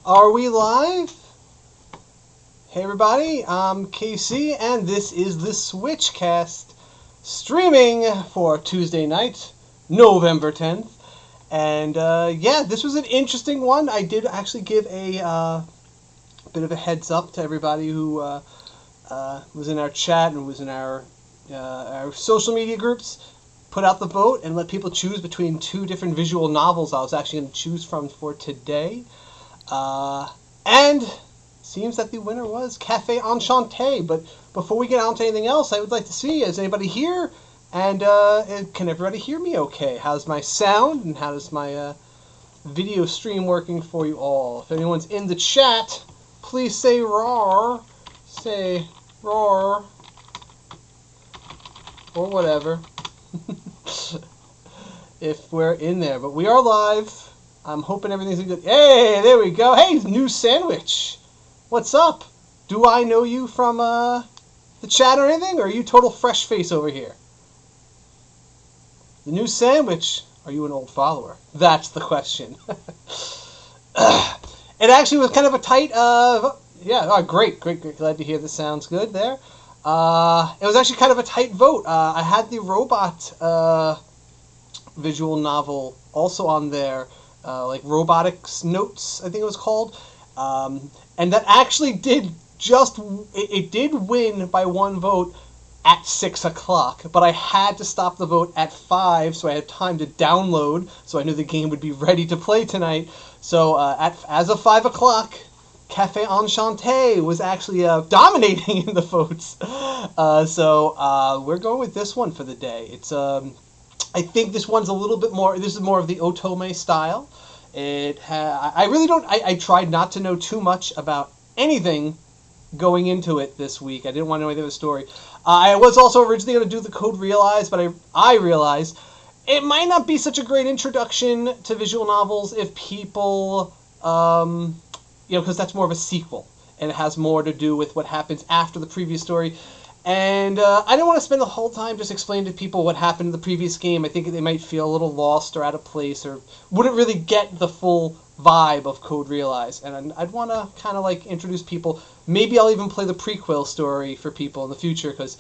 Are we live? Hey everybody, I'm KC and this is the SwitchCast streaming for Tuesday night, November 10th. And yeah, this was an interesting one. I did actually give a bit of a heads up to everybody who was in our chat and was in our social media groups. Put out the vote and let people choose between two different visual novels I was actually going to choose from for today. And seems that the winner was Café Enchenté. But before we get on to anything else, I would like to see, is anybody here? And can everybody hear me okay? How's my sound and how does my video stream working for you all? If anyone's in the chat, please say roar. Say roar. Or whatever. If we're in there. But we are live. I'm hoping everything's good. Hey, there we go. Hey, new sandwich. What's up? Do I know you from the chat or anything? Or are you total fresh face over here? The new sandwich. Are you an old follower? That's the question. It actually was kind of a tight... great. Glad to hear this sounds good there. It was actually kind of a tight vote. I had the robot visual novel also on there, like Robotics Notes, I think it was called. And that actually did it did win by one vote at 6 o'clock, but I had to stop the vote at 5, so I had time to download, so I knew the game would be ready to play tonight. So as of 5 o'clock, Café Enchenté was actually dominating in the votes. So we're going with this one for the day. It's I think this one's a little bit more. This is more of the Otome style. I tried not to know too much about anything going into it this week. I didn't want to know anything of the story. I was also originally going to do the Code Realize, but I realized it might not be such a great introduction to visual novels if people, because that's more of a sequel, and it has more to do with what happens after the previous story. And I didn't want to spend the whole time just explaining to people what happened in the previous game. I think they might feel a little lost or out of place or wouldn't really get the full vibe of Code Realize. And I'd want to kind of like introduce people. Maybe I'll even play the prequel story for people in the future because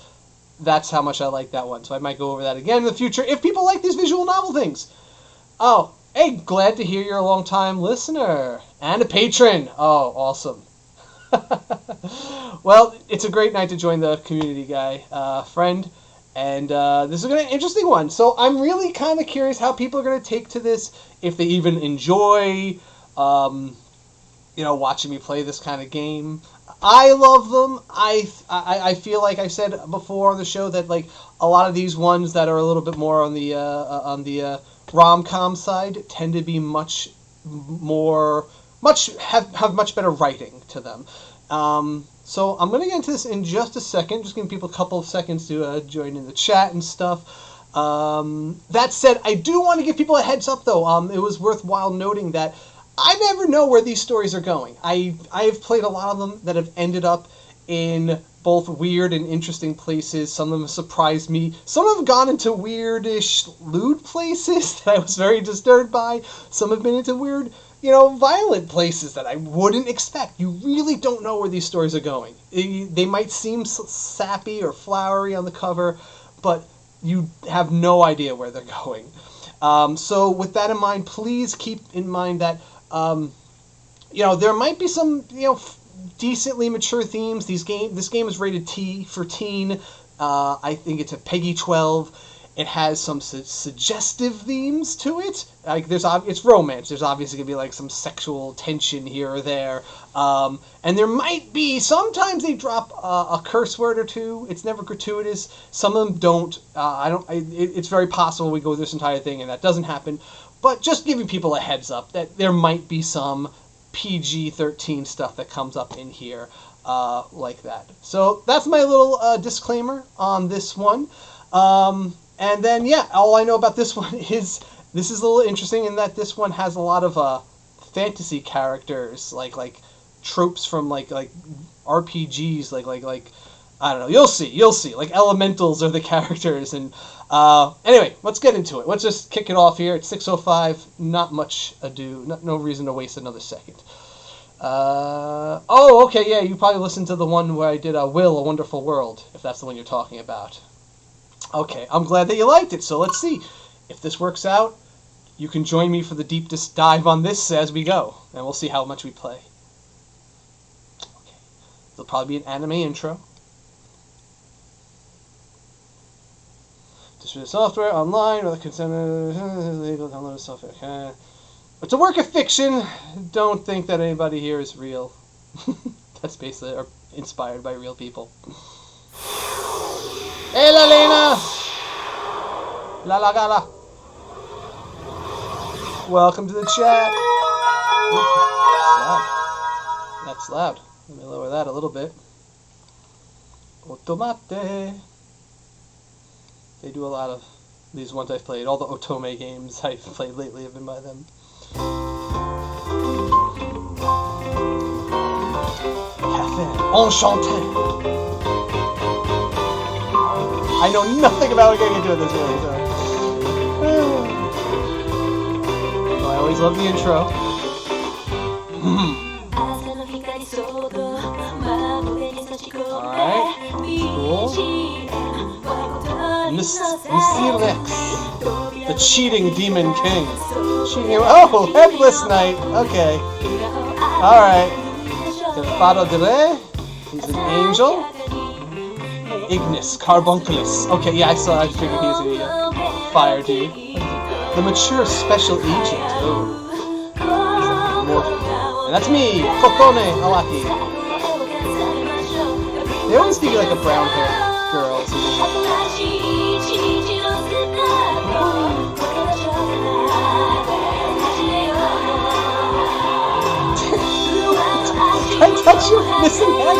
that's how much I like that one. So I might go over that again in the future if people like these visual novel things. Oh, hey, glad to hear you're a long-time listener and a patron. Oh, awesome. Well, it's a great night to join the community, friend, and this is going to be an interesting one. So I'm really kind of curious how people are going to take to this, if they even enjoy, watching me play this kind of game. I love them. I feel like I said before on the show that like a lot of these ones that are a little bit more on the rom-com side tend to be have much better writing to them. So I'm going to get into this in just a second, just giving people a couple of seconds to join in the chat and stuff. That said, I do want to give people a heads up, though. It was worthwhile noting that I never know where these stories are going. I've played a lot of them that have ended up in both weird and interesting places. Some of them have surprised me. Some have gone into weirdish, lewd places that I was very disturbed by. Some have been into weird, violent places that I wouldn't expect. You really don't know where these stories are going. They might seem sappy or flowery on the cover, but you have no idea where they're going. So with that in mind, please keep in mind that, there might be some, decently mature themes. This game is rated T for teen. I think it's a Peggy 12. It has some suggestive themes to it. Like it's romance. There's obviously gonna be like some sexual tension here or there, and there might be. Sometimes they drop a curse word or two. It's never gratuitous. Some of them don't. It's very possible we go through this entire thing and that doesn't happen. But just giving people a heads up that there might be some PG-13 stuff that comes up in here like that. So that's my little disclaimer on this one. And then, all I know about this one is this is a little interesting in that this one has a lot of fantasy characters, like tropes from like RPGs, like I don't know. You'll see. You'll see. Like, elementals are the characters. And anyway, let's get into it. Let's just kick it off here. It's 6:05. Not much ado. No reason to waste another second. Oh, okay, yeah, you probably listened to the one where I did Will, A Wonderful World, if that's the one you're talking about. Okay, I'm glad that you liked it, so let's see. If this works out, you can join me for the deep dive on this as we go, and we'll see how much we play. Okay, there'll probably be an anime intro. Distributed software, online, or the consent, legal, downloaded software, okay. It's a work of fiction. Don't think that anybody here is real. That's basically or inspired by real people. Hey, la Lena! La la gala. Welcome to the chat. Ooh, that's loud. Let me lower that a little bit. Otomate. They do a lot of these ones I've played. All the Otome games I've played lately have been by them. Café Enchenté. I know nothing about what I'm going to do with this really, so. Well, I always love the intro. Alright, cool. Mr. Rex, the cheating demon king. Cheating. Oh, Headless Knight. Okay. Alright. The Fado de Re. He's an angel. Ignis, Carbunculus. Okay, yeah, I figured he was a fire dude. The mature special agent. Oh. And that's me, Kokone Awaki. They always give you like a brown hair girl. Can I touch your missing head?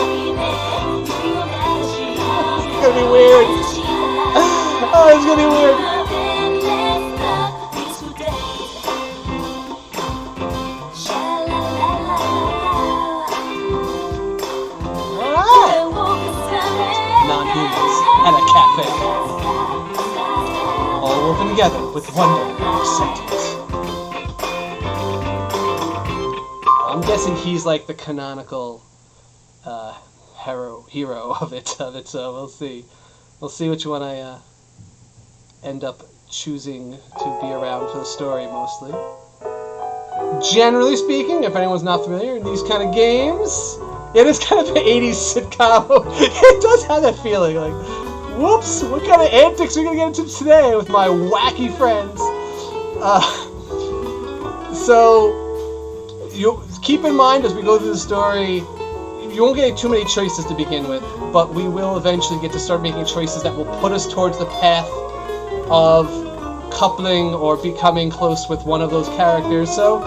It's gonna be weird. Oh, it's gonna be weird. Alright. Non-humans at a cafe. All woven together with wonder and acceptance. I'm guessing he's like the canonical hero of it. So we'll see. We'll see which one I end up choosing to be around for the story mostly. Generally speaking, if anyone's not familiar in these kind of games, it is kind of an 80s sitcom. It does have that feeling like, whoops, what kind of antics are we going to get into today with my wacky friends? So you keep in mind as we go through the story, you won't get too many choices to begin with, but we will eventually get to start making choices that will put us towards the path of coupling or becoming close with one of those characters. So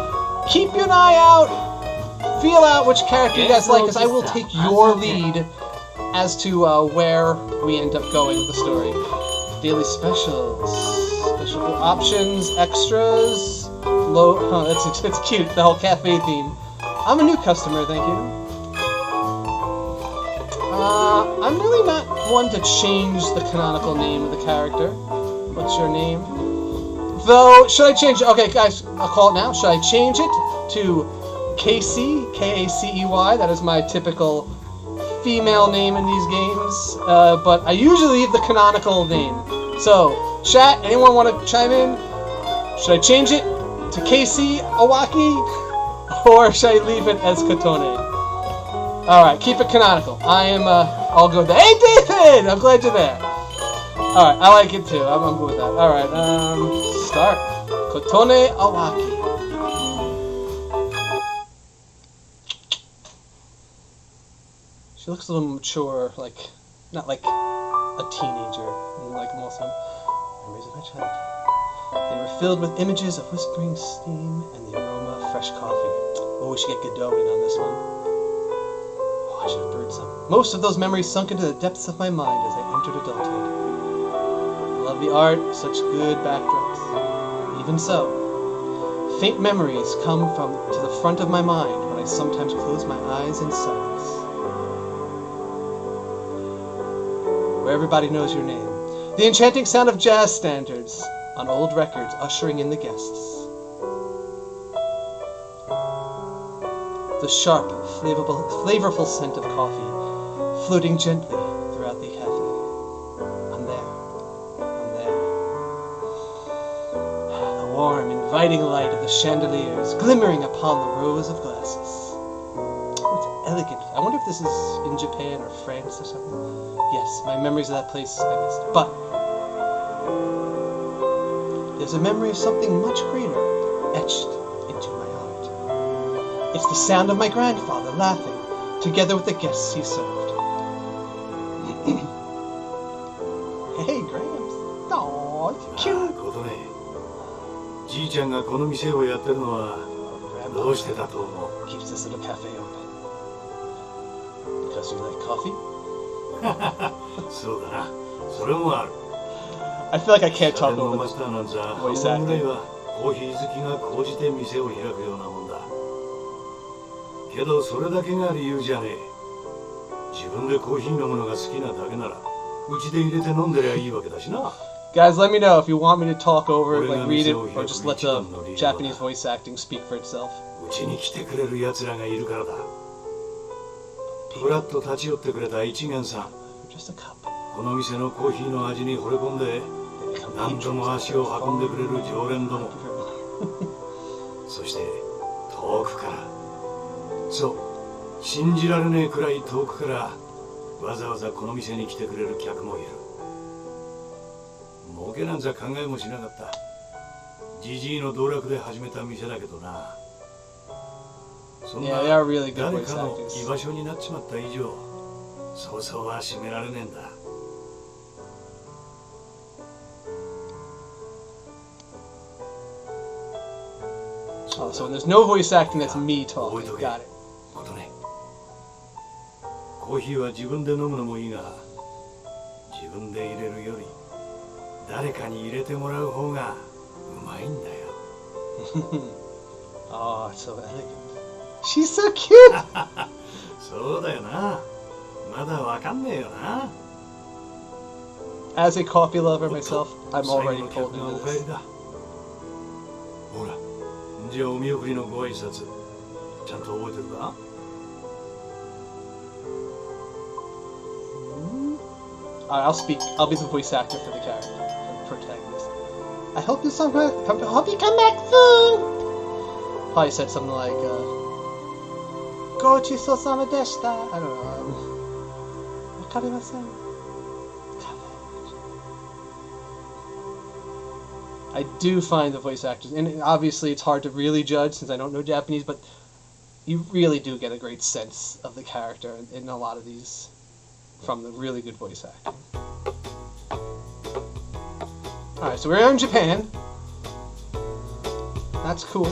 keep an eye out, feel out which character you guys like, because I will take your lead as to where we end up going with the story. Daily specials, special options, extras, low. It's cute, the whole cafe theme. I'm a new customer, thank you. I'm really not one to change the canonical name of the character. What's your name? Though, should I change it? Okay, guys, I'll call it now. Should I change it to Casey, K-A-C-E-Y? That is my typical female name in these games. But I usually leave the canonical name. So, chat, anyone want to chime in? Should I change it to Casey Awaki? Or should I leave it as Katone? Alright, keep it canonical. I am, I'll go there. Hey, David! I'm glad you're there. Alright, I like it too. I'm good with that. Alright, start. Katone Awaki. She looks a little mature, like, not like a teenager, like most of them. Memories of my childhood. They were filled with images of whispering steam and the aroma of fresh coffee. Oh, we should get Godot in on this one. I should have brewed some. Most of those memories sunk into the depths of my mind as I entered adulthood. I love the art, such good backdrops. Even so, faint memories come to the front of my mind when I sometimes close my eyes in silence. where everybody knows your name. The enchanting sound of jazz standards on old records ushering in the guests. The sharp, flavorful scent of coffee floating gently throughout the cafe. I'm there. The warm, inviting light of the chandeliers glimmering upon the rows of glasses. Oh, it's elegant. I wonder if this is in Japan or France or something. Yes, my memories of that place I missed. But there's a memory of something much greater etched into my heart. It's the sound of my grandfather laughing, together with the guests he served. Hey, Grams. Aww, it's cute. ことね。じいちゃんがこの店をやってるのはどうしてだと思う? Keeps this little cafe open. Because you like coffee? そうだな。それもある。I feel like I can't talk の over マ this スターなんざ、こ voice のぐらい acting. はコーヒー好きが高じて店を開くようなもんだ。けどそれだけが理由じゃねえ。自分でコーヒー飲むのが好きなだけなら、うちで入れて飲んでりゃいいわけだしな。Guys, let me know if you want me to talk over it, like read it, or just let the Japanese voice acting speak for itself. うちに来てくれる奴らがいるからだ。ふらっと立ち寄ってくれた一元さん。Just a cup. この店のコーヒーの味に惚れ込んで、何度も足を運んでくれる常連ども。そして遠くから、そう、信じられねえくらい遠くからわざわざこの店に来てくれる客もいる。儲けなんざ考えもしなかった。じじいの道楽で始めた店だけどな。そんな誰かの居場所になっちまった以上、そうそうは閉められねえんだ。Oh, so when there's no voice acting, that's me talking. Got it. ことね。コーヒーは自分で飲むのもいいが、自分で入れるより誰かに入れてもらう方がうまいんだよ。Oh, it's so elegant. She's so cute. そうだよな。まだわかんねえよな。As a coffee lover myself, I'm already pulled into this. ほら、じゃあお見送りのご挨拶、ちゃんと覚えてるか? I'll be the voice actor for the character, the protagonist. I hope you come back soon. Probably said something like, "Gochisousama deshita." I don't know. Wakarimasen. I do find the voice actors, and obviously it's hard to really judge since I don't know Japanese, but you really do get a great sense of the character in a lot of these from the really good voice acting. Alright, so we're in Japan. That's cool.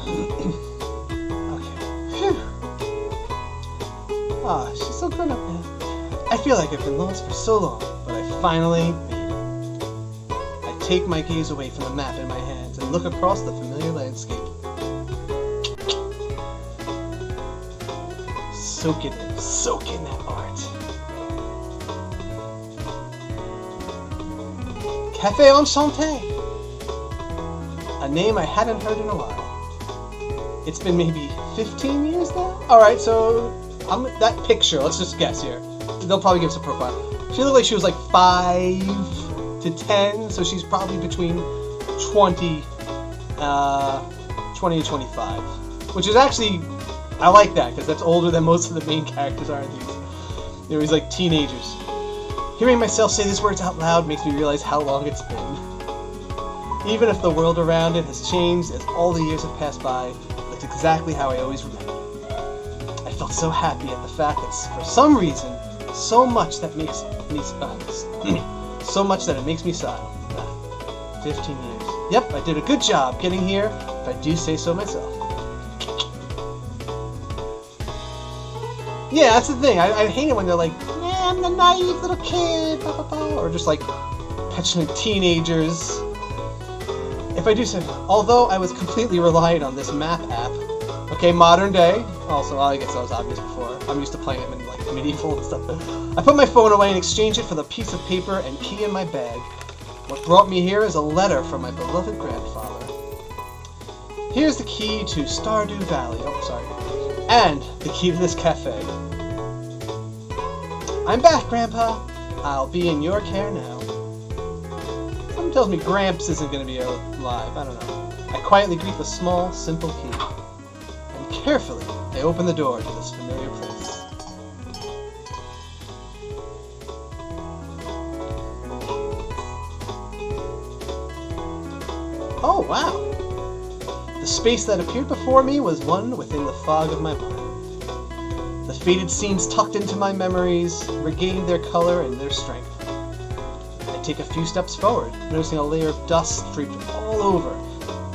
Okay. Phew. Ah, she's so grown up now. I feel like I've been lost for so long, but I finally made it. I take my gaze away from the map in my hands and look across the familiar landscape. Soak in that art. Café Enchenté! A name I hadn't heard in a while. It's been maybe 15 years now? Alright, so that picture, let's just guess here. They'll probably give us a profile. She looked like she was like 5 to 10, so she's probably between 20 and 25. Which is actually, I like that, because that's older than most of the main characters are in these. They're always like teenagers. Hearing myself say these words out loud makes me realize how long it's been. Even if the world around it has changed as all the years have passed by, it's exactly how I always remember. I felt so happy at the fact that for some reason, so much that it makes me smile. 15 years. Yep, I did a good job getting here, if I do say so myself. Yeah, that's the thing. I hate it when they're like, "Yeah, I'm the naive little kid," blah, blah, blah, or just like petulant teenagers. If I do say, although I was completely reliant on this map app, Okay, modern day. Also, I guess that was obvious before. I'm used to playing them in like medieval and stuff. I put my phone away and exchange it for the piece of paper and key in my bag. What brought me here is a letter from my beloved grandfather. Here's the key to Stardew Valley. Oh, sorry. And the key to this cafe. I'm back, Grandpa. I'll be in your care now. Something tells me Gramps isn't going to be alive. I don't know. I quietly greet the small, simple key. And carefully, I open the door to this familiar place. Oh, wow. The space that appeared before me was one within the fog of my mind. The faded scenes tucked into my memories regained their color and their strength. I take a few steps forward, noticing a layer of dust streaked all over.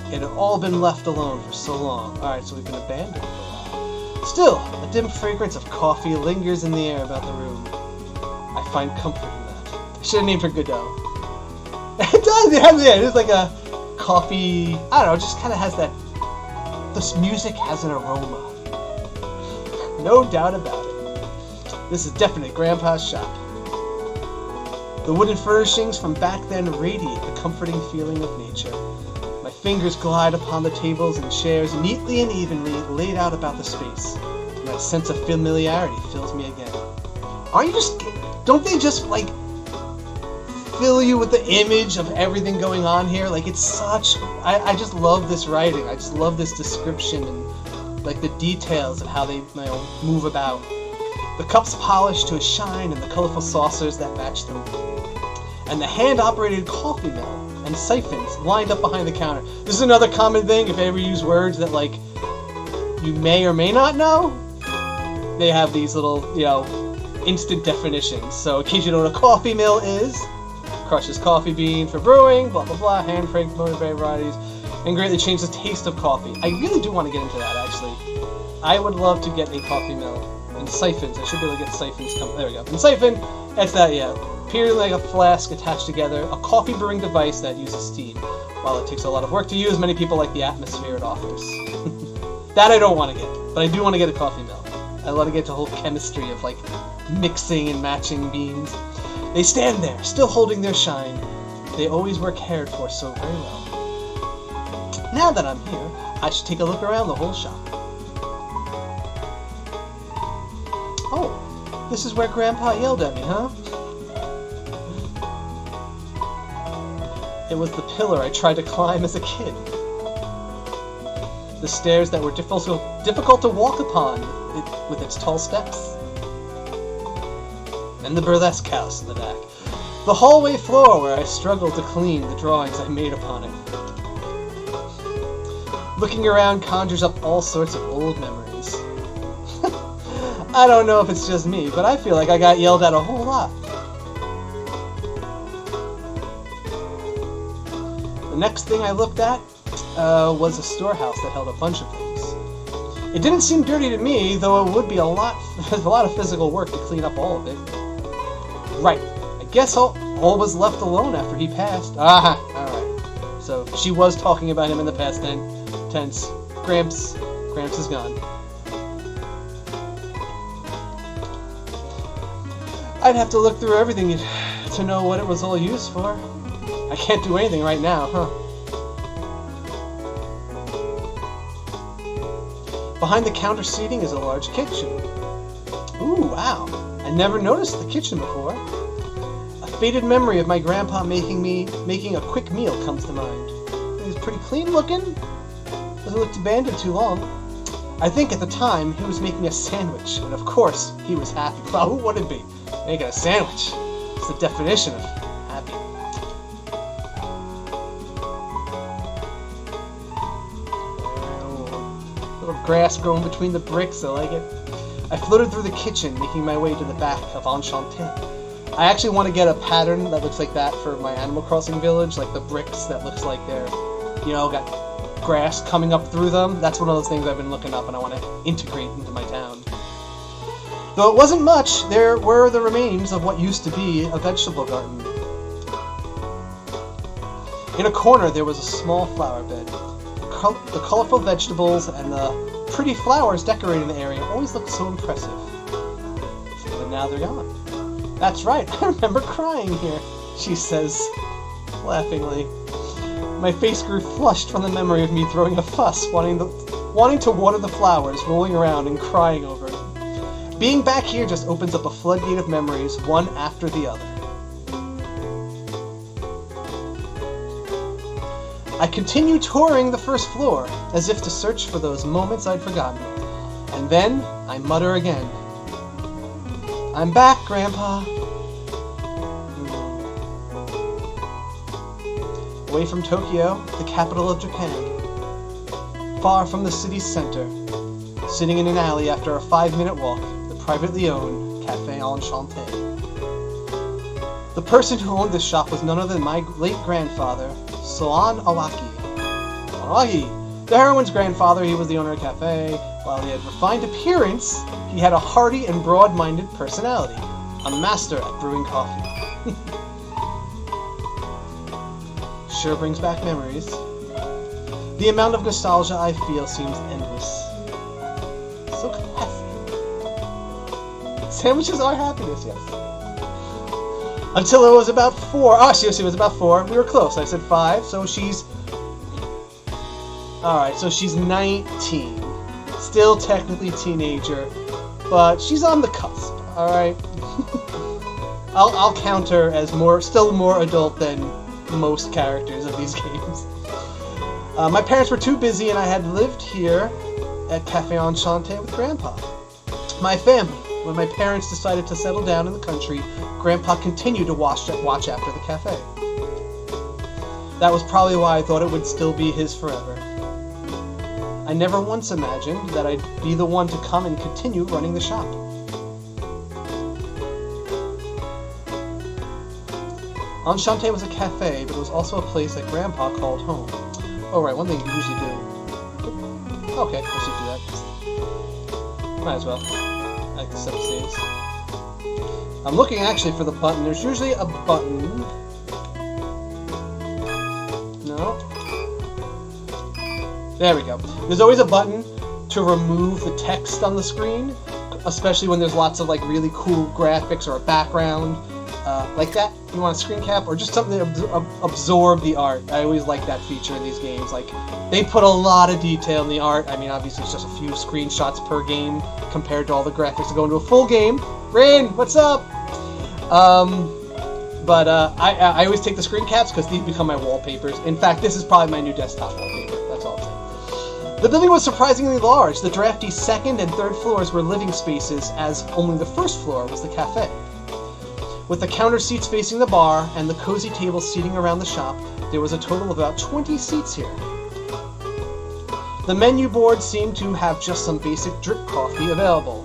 It had all been left alone for so long. Alright, so we've been abandoned for a while. Still, a dim fragrance of coffee lingers in the air about the room. I find comfort in that. I should have named her Godot. It does, yeah, it is like a coffee, I don't know, it just kind of has that, this music has an aroma. No doubt about it. This is definitely Grandpa's shop. The wooden furnishings from back then radiate the comforting feeling of nature. My fingers glide upon the tables and chairs neatly and evenly laid out about the space. And that sense of familiarity fills me again. Don't they just like fill you with the image of everything going on here? Like it's such, I just love this writing. I just love this description and like the details of how they move about. The cups polished to a shine and the colorful saucers that match them. And the hand-operated coffee mill and siphons lined up behind the counter. This is another common thing, if I ever use words that like you may or may not know, they have these little, instant definitions. So in case you don't know what a coffee mill is, crushes coffee bean for brewing, blah blah blah, hand-cranked motor varieties, and greatly change the taste of coffee. I really do want to get into that, actually. I would love to get a coffee mill. And siphons. I should be able to get siphons. There we go. And siphon, that's that, yeah. Appearing like a flask attached together. A coffee brewing device that uses steam. While it takes a lot of work to use, many people like the atmosphere it offers. That I don't want to get. But I do want to get a coffee mill. I want to get the whole chemistry of, like, mixing and matching beans. They stand there, still holding their shine. They always were cared for so very well. Now that I'm here, I should take a look around the whole shop. Oh, this is where Grandpa yelled at me, huh? It was the pillar I tried to climb as a kid. The stairs that were difficult to walk upon with its tall steps. And the burlesque house in the back. The hallway floor where I struggled to clean the drawings I made upon it. Looking around conjures up all sorts of old memories. I don't know if it's just me, but I feel like I got yelled at a whole lot. The next thing I looked at was a storehouse that held a bunch of things. It didn't seem dirty to me, though it would be a lot of physical work to clean up all of it. Right, I guess all was left alone after he passed. Alright. So she was talking about him in the past tense. Gramps is gone. I'd have to look through everything to know what it was all used for. I can't do anything right now, huh? Behind the counter seating is a large kitchen. Ooh, wow. I never noticed the kitchen before. A faded memory of my grandpa making a quick meal comes to mind. It was pretty clean looking. Doesn't look abandoned too long. I think at the time he was making a sandwich, and of course he was happy. Well, who wouldn't be? Making a sandwich. It's the definition of happy. Little grass growing between the bricks, I like it. I floated through the kitchen, making my way to the back of Enchenté. I actually want to get a pattern that looks like that for my Animal Crossing village, like the bricks that looks like they're, got grass coming up through them. That's one of those things I've been looking up and I want to integrate into my town. Though it wasn't much, there were the remains of what used to be a vegetable garden. In a corner there was a small flower bed. The colorful vegetables and the pretty flowers decorating the area always looked so impressive. But now they're gone. That's right, I remember crying here, she says, laughingly. My face grew flushed from the memory of me throwing a fuss, wanting to water the flowers, rolling around and crying over it. Being back here just opens up a floodgate of memories, one after the other. I continue touring the first floor, as if to search for those moments I'd forgotten. And then, I mutter again. I'm back, Grandpa. Away from Tokyo, the capital of Japan. Far from the city's center. Sitting in an alley after a 5-minute walk, the privately owned Café Enchenté. The person who owned this shop was none other than my late grandfather, Soan Awaki. Awaki! The heroine's grandfather, he was the owner of the cafe. While he had refined appearance, he had a hearty and broad-minded personality. A master at brewing coffee. Sure brings back memories. The amount of nostalgia I feel seems endless. So classy. Sandwiches are happiness, yes. Until it was about 4. Oh, she was about 4. We were close. I said 5, so she's... Alright, so she's 19. Still technically a teenager, but she's on the cusp, alright? I'll count her as still more adult than most characters of these games. My parents were too busy and I had lived here at Café Enchenté with Grandpa. My family. When my parents decided to settle down in the country, Grandpa continued to watch after the cafe. That was probably why I thought it would still be his forever. I never once imagined that I'd be the one to come and continue running the shop. Enchanté was a cafe, but it was also a place that Grandpa called home. Oh right, one thing you usually do. Okay, let's do that. Might as well. I like the set of saves. I'm looking actually for the button. There's usually a button. No. There we go. There's always a button to remove the text on the screen, especially when there's lots of like really cool graphics or a background. Like that, you want a screen cap, or just something to absorb the art. I always like that feature in these games. Like, they put a lot of detail in the art. I mean, obviously it's just a few screenshots per game compared to all the graphics that go into a full game. Rain, what's up? I always take the screen caps because these become my wallpapers. In fact, this is probably my new desktop wallpaper. That's all I'm saying. The building was surprisingly large. The drafty second and third floors were living spaces, as only the first floor was the cafe. With the counter seats facing the bar and the cozy tables seating around the shop, there was a total of about 20 seats here. The menu board seemed to have just some basic drip coffee available.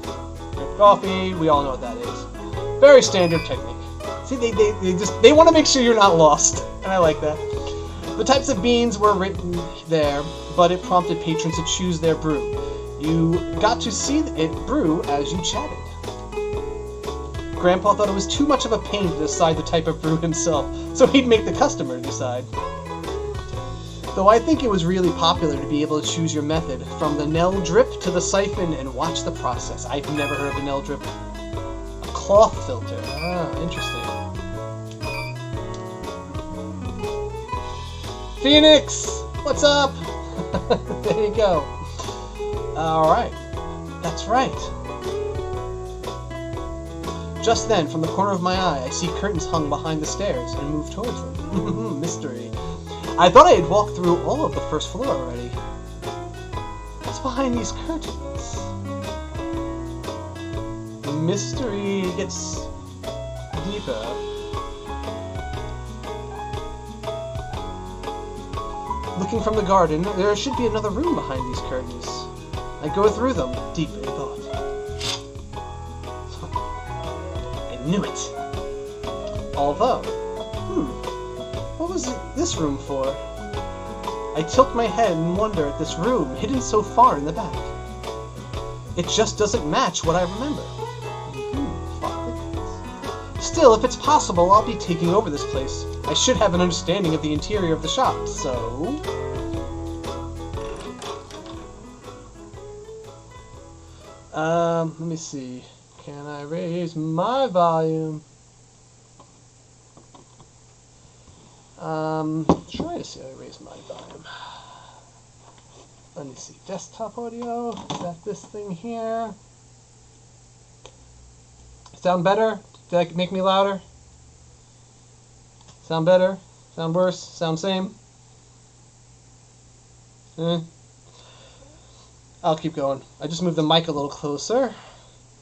Drip coffee, we all know what that is. Very standard technique. See, they want to make sure you're not lost, and I like that. The types of beans were written there, but it prompted patrons to choose their brew. You got to see it brew as you chatted. Grandpa thought it was too much of a pain to decide the type of brew himself, so he'd make the customer decide. Though I think it was really popular to be able to choose your method, from the Nell drip to the siphon, and watch the process. I've never heard of a Nell drip. A cloth filter. Ah, interesting. Phoenix! What's up? There you go. Alright. That's right. Just then, from the corner of my eye, I see curtains hung behind the stairs and move towards them. Mystery. I thought I had walked through all of the first floor already. What's behind these curtains? The mystery gets deeper. Looking from the garden, there should be another room behind these curtains. I go through them, deep in thought. Knew it. Although, what was this room for? I tilt my head and wonder at this room, hidden so far in the back. It just doesn't match what I remember. Still, if it's possible, I'll be taking over this place. I should have an understanding of the interior of the shop, so... Let me see. Can I raise my volume? Try to see how I raise my volume. Let me see. Desktop audio. Is that this thing here? Sound better? Did that make me louder? Sound better? Sound worse? Sound same? I'll keep going. I just moved the mic a little closer.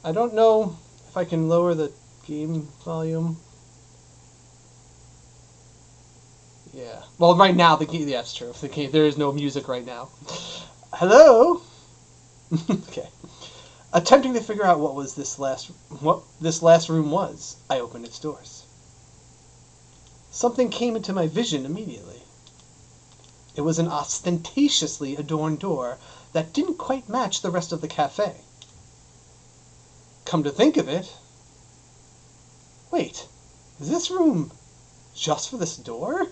I don't know if I can lower the game volume. Yeah. Well, right now, yeah, that's true. There is no music right now. Hello? Okay. Attempting to figure out what this last room was, I opened its doors. Something came into my vision immediately. It was an ostentatiously adorned door that didn't quite match the rest of the cafe. Come to think of it, wait, is this room just for this door?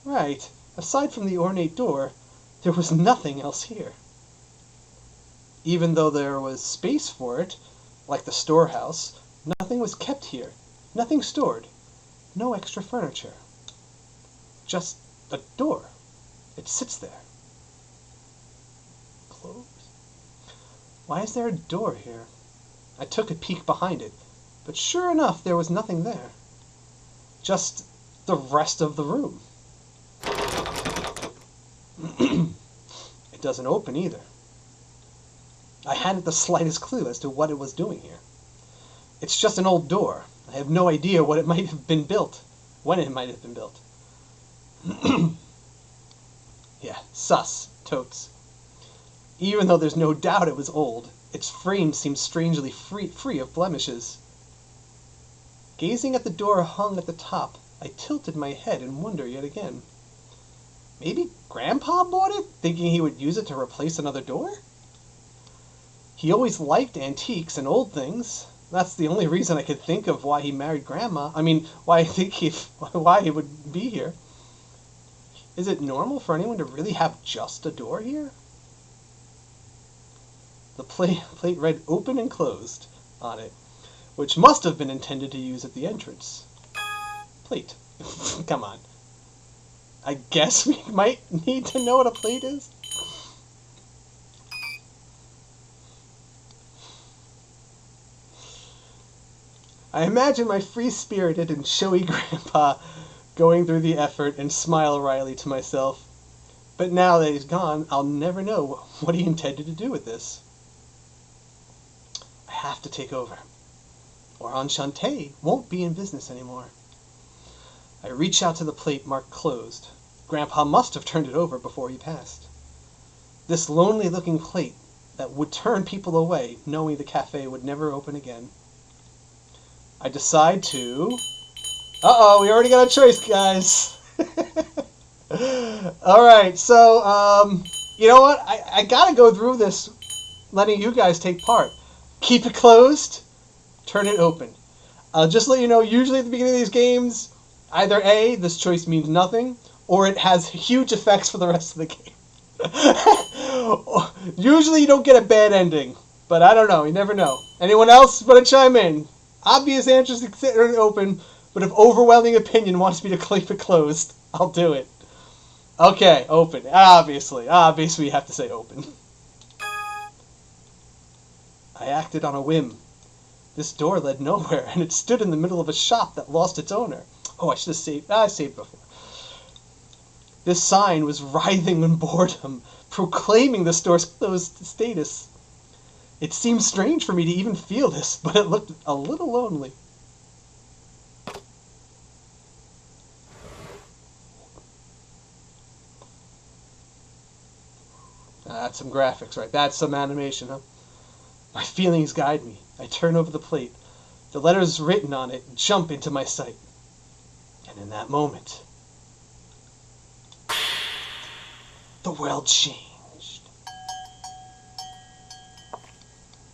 Right, aside from the ornate door, there was nothing else here. Even though there was space for it, like the storehouse, nothing was kept here, nothing stored, no extra furniture. Just a door. It sits there. Closed. Why is there a door here? I took a peek behind it, but sure enough, there was nothing there. Just the rest of the room. It doesn't open either. I hadn't the slightest clue as to what it was doing here. It's just an old door. I have no idea what it might have been built, when it might have been built. Yeah, sus, totes. Even though there's no doubt it was old, its frame seemed strangely free of blemishes. Gazing at the door hung at the top, I tilted my head in wonder yet again. Maybe Grandpa bought it, thinking he would use it to replace another door? He always liked antiques and old things. That's the only reason I could think of why he married Grandma. I mean, why he would be here. Is it normal for anyone to really have just a door here? The plate read open and closed on it, which must have been intended to use at the entrance. Plate. Come on. I guess we might need to know what a plate is. I imagine my free-spirited and showy grandpa going through the effort and smile wryly to myself. But now that he's gone, I'll never know what he intended to do with this. I have to take over, or Enchenté won't be in business anymore. I reach out to the plate marked closed. Grandpa must have turned it over before he passed. This lonely-looking plate that would turn people away, knowing the cafe would never open again. I decide to... Uh-oh, we already got a choice, guys. Alright, so, you know what? I gotta go through this, letting you guys take part. Keep it closed, turn it open. I'll just let you know, usually at the beginning of these games, either A, this choice means nothing, or it has huge effects for the rest of the game. Usually you don't get a bad ending, but I don't know, you never know. Anyone else want to chime in? Obvious answers considered open, but if overwhelming opinion wants me to keep it closed, I'll do it. Okay, open. Obviously you have to say open. I acted on a whim. This door led nowhere, and it stood in the middle of a shop that lost its owner. Oh, I should have saved. I saved before. This sign was writhing in boredom, proclaiming the store's closed status. It seemed strange for me to even feel this, but it looked a little lonely. That's some graphics, right? That's some animation, huh? My feelings guide me. I turn over the plate. The letters written on it jump into my sight. And in that moment, the world changed.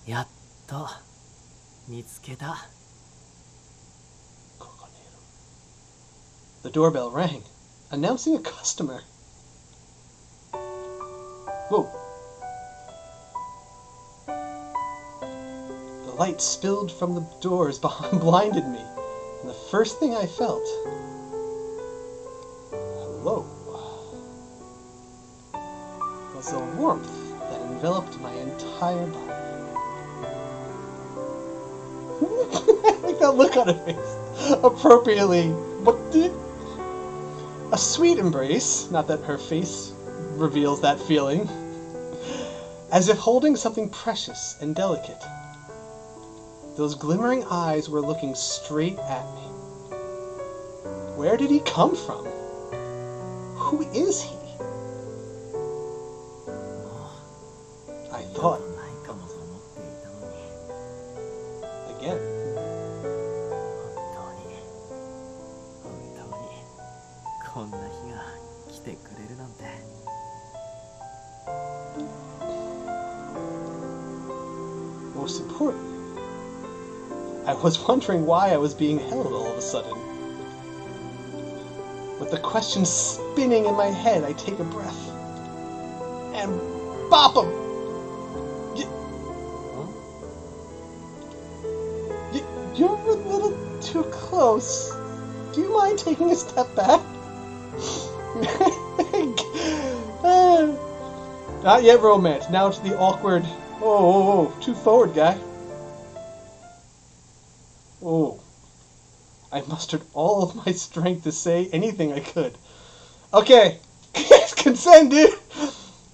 やっと見つけた。 The doorbell rang, announcing a customer. Whoa. light spilled from the doors behind blinded me, and the first thing I felt, hello, was the warmth that enveloped my entire body. I like that look on her face. Appropriately. What did... A sweet embrace, not that her face reveals that feeling, as if holding something precious and delicate. Those glimmering eyes were looking straight at me. Where did he come from? Who is he? I thought. Again. こんな日が来てくれるなんて。 Most importantly, I was wondering why I was being held all of a sudden. With the question spinning in my head, I take a breath and bop him. You're a little too close. Do you mind taking a step back? Not yet romance. Now it's the awkward. Oh, too forward, guy. Oh. I mustered all of my strength to say anything I could. Okay. Consent, dude.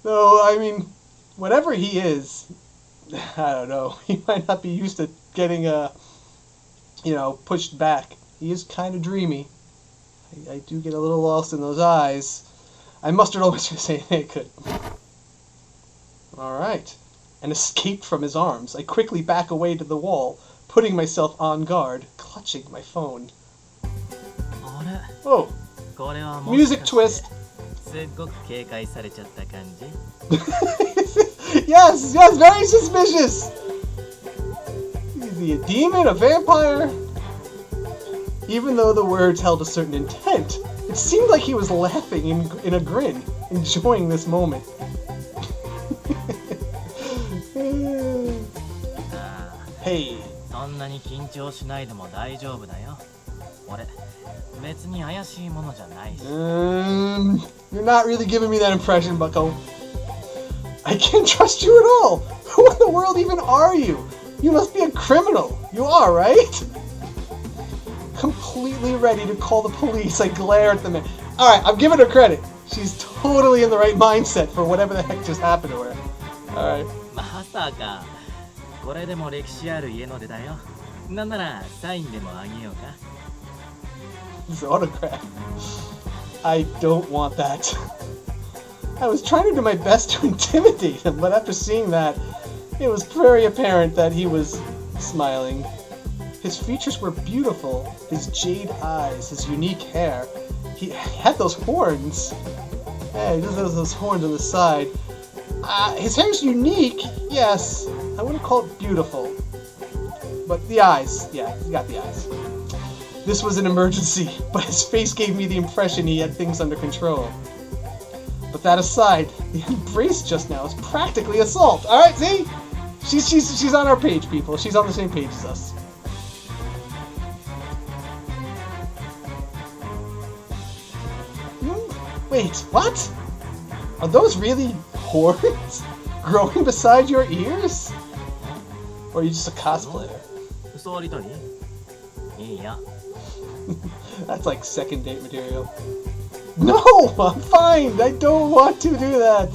No, I mean, whatever he is, I don't know. He might not be used to getting, pushed back. He is kind of dreamy. I do get a little lost in those eyes. I mustered all my strength to say anything I could. Alright. And escaped from his arms. I quickly back away to the wall, putting myself on guard, clutching my phone. Oh, music twist. Yes, very suspicious. Is he a demon, a vampire? Even though the words held a certain intent, it seemed like he was laughing in a grin, enjoying this moment. Hey. You're not really giving me that impression, bucko. I can't trust you at all. Who in the world even are you? You must be a criminal. You are, right? Completely ready to call the police, I glare at the man. Alright, I'm giving her credit. She's totally in the right mindset for whatever the heck just happened to her. Alright. His autograph. I don't want that. I was trying to do my best to intimidate him, but after seeing that, it was very apparent that he was smiling. His features were beautiful, his jade eyes, his unique hair. He had those horns. Yeah, he does have those horns on the side. His hair's unique, yes. I wouldn't call it beautiful. But the eyes, yeah, he got the eyes. This was an emergency, but his face gave me the impression he had things under control. But that aside, the embrace just now is practically assault. Alright, see? She's on our page, people. She's on the same page as us. Wait, what? Are those really horns growing beside your ears? Or are you just a cosplayer? That's like second date material. No! I'm fine! I don't want to do that!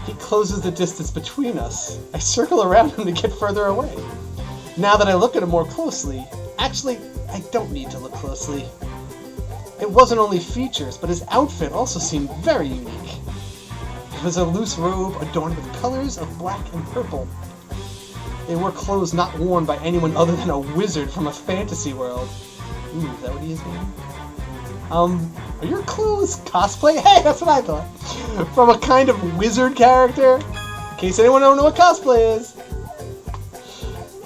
He closes the distance between us. I circle around him to get further away. Now that I look at him more closely, actually, I don't need to look closely. It wasn't only features, but his outfit also seemed very unique. It was a loose robe adorned with colors of black and purple. They were clothes not worn by anyone other than a wizard from a fantasy world. Ooh, is that what he is meaning? Are your clothes cosplay? Hey, that's what I thought. From a kind of wizard character? In case anyone don't know what cosplay is.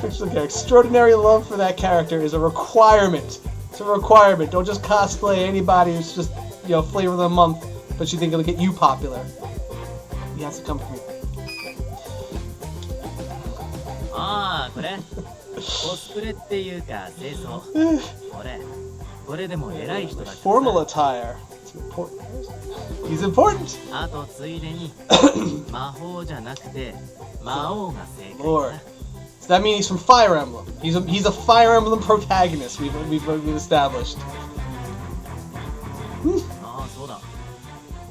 Fictional character. Extraordinary love for that character is a requirement It's a requirement. Don't just cosplay anybody who's just, flavor of the month, but you think it'll get you popular. He has to come for me. ああ、これコスプレっていうか清掃。これでも偉い人だ。Formal attire. It's important. He's important. あとついでに魔法じゃなくて魔王が正解。Lord. So that means he's from Fire Emblem. He's a Fire Emblem protagonist. We've established. ああ、そうだ。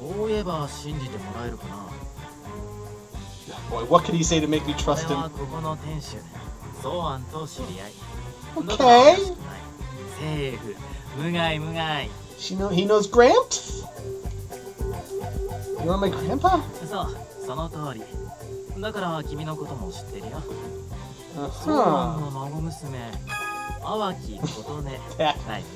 こう言えば信じてもらえるかな。Boy, what could he say to make me trust これ him? はここの店主、ソアンと知り合い。 Okay. セーフ。無害無害。 He knows Gramps? You know my grandpa? そう、その通り。だから君のことも知ってるよ。ソアンの孫娘、淡き琴音。ないね。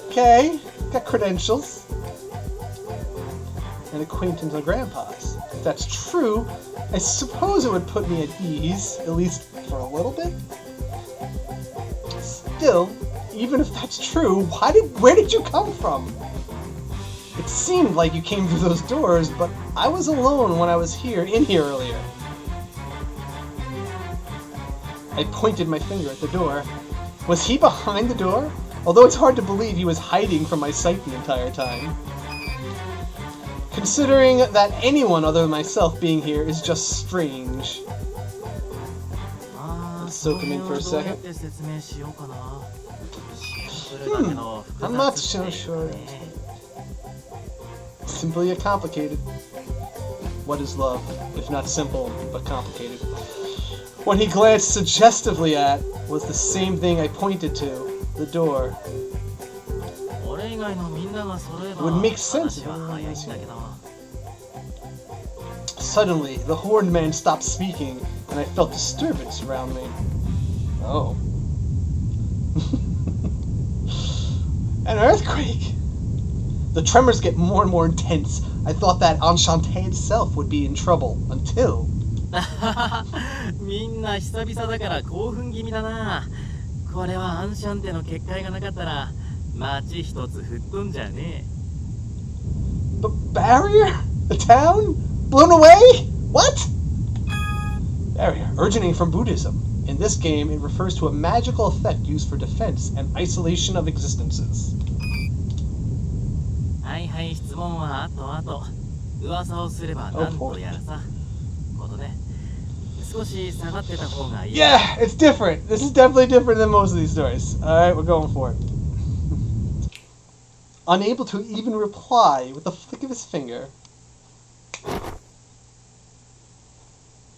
Okay. Got credentials. An acquaintance of Grandpa's. If that's true, I suppose it would put me at ease, at least for a little bit. Still, even if that's true, where did you come from? It seemed like you came through those doors, but I was alone when I was in here earlier. I pointed my finger at the door. Was he behind the door? Although it's hard to believe he was hiding from my sight the entire time. Considering that anyone other than myself being here is just strange. Let's soak him in for a second. I'm not so sure. Simply complicated. What is love, if not simple, but complicated? What he glanced suggestively at was the same thing I pointed to, the door. It would make sense if everyone was here. Suddenly, the horned man stopped speaking, and I felt disturbance around me. Oh. An earthquake! The tremors get more and more intense. I thought that Enchanté itself would be in trouble, until... みんな久々だから興奮気味だな。これはアンシャンテの結界がなかったら街一つ吹っ飛んじゃねえ。 The barrier? The town? Blown away? What? Barrier, originating from Buddhism. In this game, it refers to a magical effect used for defense and isolation of existences. はいはい、質問は後。噂をすればなんとやらさ。ことね。少し下がってた方がいい。 Yeah, it's different. This is definitely different than most of these stories. Alright, we're going for it. Unable to even reply with a flick of his finger.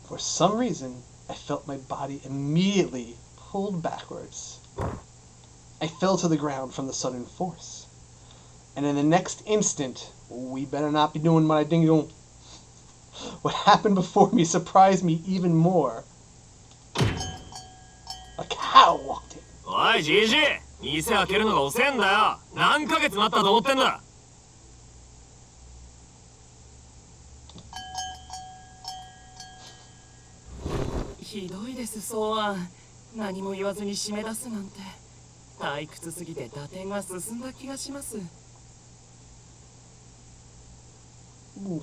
For some reason, I felt my body immediately pulled backwards. I fell to the ground from the sudden force. And in the next instant, we better not be doing what I think. What happened before me surprised me even more. A cow walked in. おい、じじい、店開けるのが遅えんだよ。何ヶ月待ったと思ってんだ。ひどいです、ソアン。何も言わずに締め出すなんて。退屈すぎて打点が進んだ気がします。 Ooh.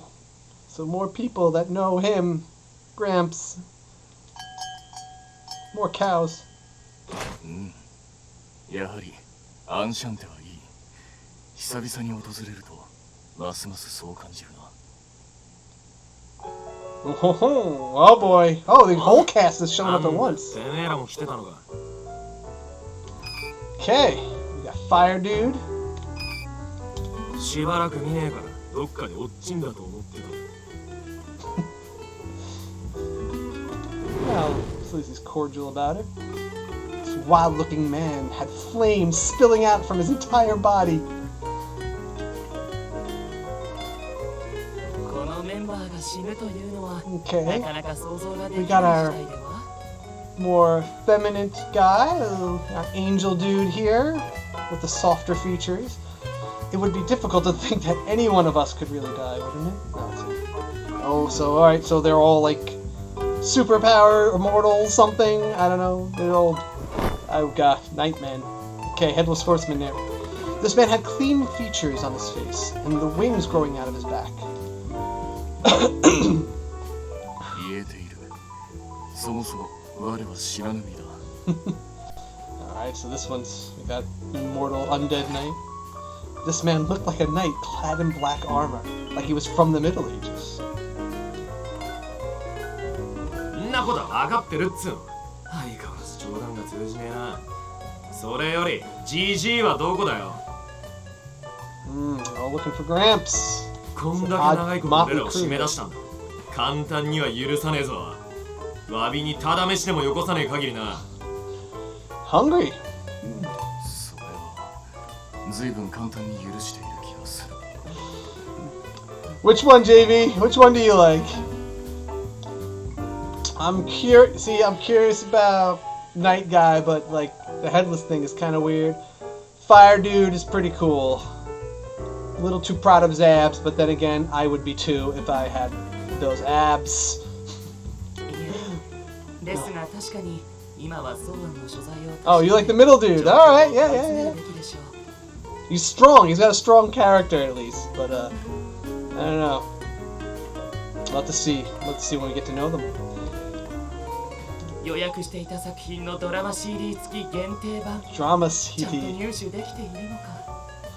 So more people that know him, Gramps. More cows. やはりアンシャンテはいい。久々に訪れるとますますそう感じるな。 Oh boy. Oh, the whole cast is showing up at once. てめえらも来てたのか。 Okay, we got Fire Dude. しばらく見ねえからどっかで落ちんだと思ってた。 Well, at least he's cordial about it. This wild-looking man had flames spilling out from his entire body. このメンバーが死ぬというのは、 Okay. なかなか想像ができ We ない got 時 our 代では。 more feminine guy, our angel dude here, with the softer features. It would be difficult to think that any one of us could really die, wouldn't it? No, oh, so alright, so they're all like superpower, immortal, something. I don't know. They're all... Oh god, Nightman. Okay, Headless Horseman there. This man had clean features on his face, and the wings growing out of his back. Alright, so this one's... We got immortal undead knight. This man looked like a knight clad in black armor, like he was from the Middle Ages. んなことは分かってるっつうの。相変わらず冗談が通じねえな。それより GG はどこだよ。All looking for Gramps. こんだけ長いこと俺らを締め出したんだ。簡単には許さねえぞ。詫びにただ飯でもよこさねえ限りな。Hungry. それは随分簡単に許している気がする。Which one, JV? Which one do you like? I'm curious about Night Guy, but like the headless thing is kind of weird. Fire Dude is pretty cool. A little too proud of his abs, but then again, I would be too if I had those abs. Oh, you like the middle dude? All right, yeah. He's strong. He's got a strong character at least, but I don't know. We'll have to see. Let's see when we get to know them. 予約していた作品のドラマ CD 付き限定版 Drama ちゃんと CD. 入手できているのか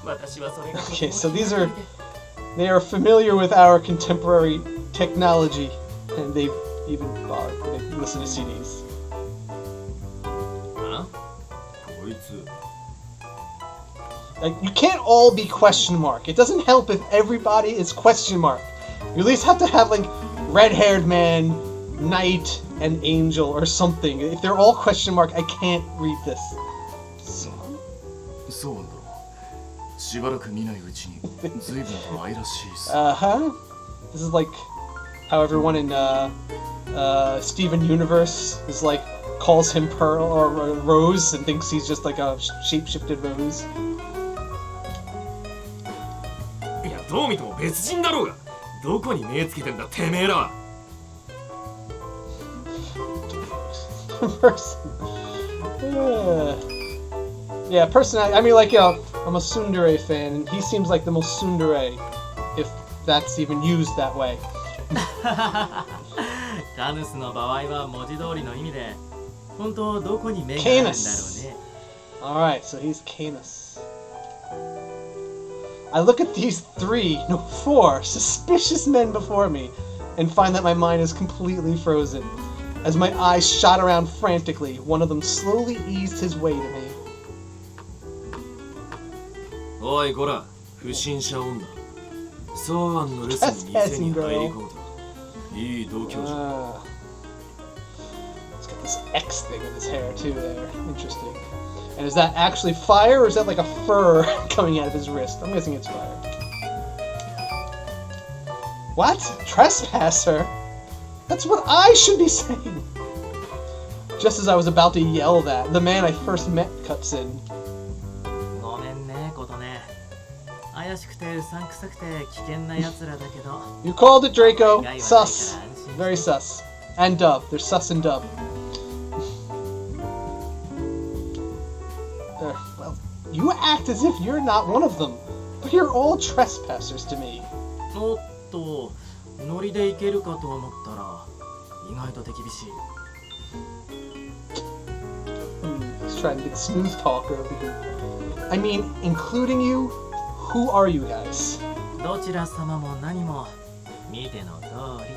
私はそれが Okay, so they are familiar with our contemporary technology, and they listen to CDs. あ？こいつ。 Like, you can't all be question mark. It doesn't help if everybody is question mark. You at least have to have like red-haired man, knight, and angel or something. If they're all question mark, I can't read this. そうなんだ。しばらく見ないうちに随分愛らしいっす。Uh-huh. This is like how everyone in Steven Universe is like calls him Pearl or Rose and thinks he's just like a shape-shifted Rose. いや、どう見ても別人だろうが。どこに目つけてんだ、てめえらは。Yeah, personality. I mean, like, you know, I'm a tsundere fan, and he seems like the most tsundere, if that's even used that way. カヌスの場合は文字通りの意味で、本当どこに目があるんだろうね。Alright, so he's Canis. I look at these 4 suspicious men before me, and find that my mind is completely frozen. As my eyes shot around frantically, one of them slowly eased his way to me. おいこら、不審者女。ソーアンの留守に店に入り込むと。いい度胸じゃ。He's got this X thing in his hair too there. Interesting. And is that actually fire, or is that like a fur coming out of his wrist? I'm guessing it's fire. What? Trespasser? That's what I should be saying! Just as I was about to yell that, the man I first met cuts in. ごめんね、ことね。怪しくてうさんくさくて危険な奴らだけど。You called it, Draco. Sus. Very sus. And Dub. There's sus and Dub. Well, you act as if you're not one of them, but you're all trespassers to me. おっと、ノリでいけるかと思ったら、意外と手厳しい。He's trying to be the smooth talker over here. I mean, including you, who are you guys? どちら様も何も見ての通り。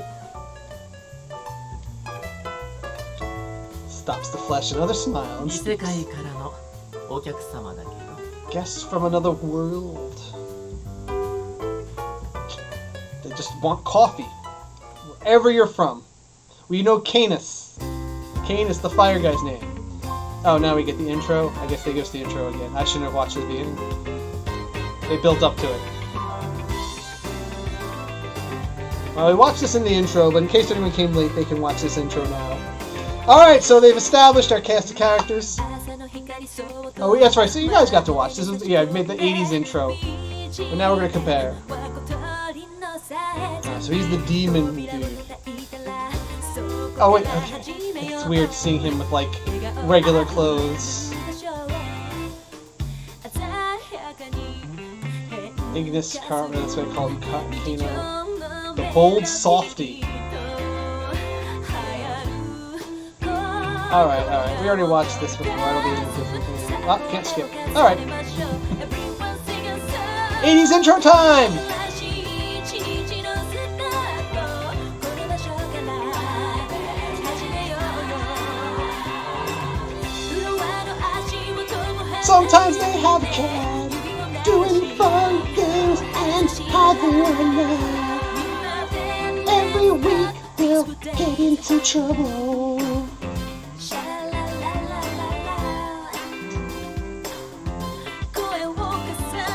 Stops to flash another smile and 異世 speaks. 界からのお客様だけど。Guests from another world. They just want coffee. Wherever you're from. We know Canis. Canis, the fire guy's name. Oh, now we get the intro. I guess they give us the intro again. I shouldn't have watched it at the beginning. They built up to it. Well, we watched this in the intro, but in case anyone came late, they can watch this intro now. Alright, so they've established our cast of characters. Oh, that's right, so you guys got to watch. This was, yeah, I made the 80s intro. But now we're going to compare. So he's the demon dude. Oh wait, okay. It's weird seeing him with like regular clothes. Ignis Cartman, that's what I call him, Kano. The bold softy. Alright. We already watched this before. I don't need any different thing. Oh, can't skip. Alright. 80s intro time! Sometimes they have a cat doing fun games and having a nap. Every week they'll get into trouble.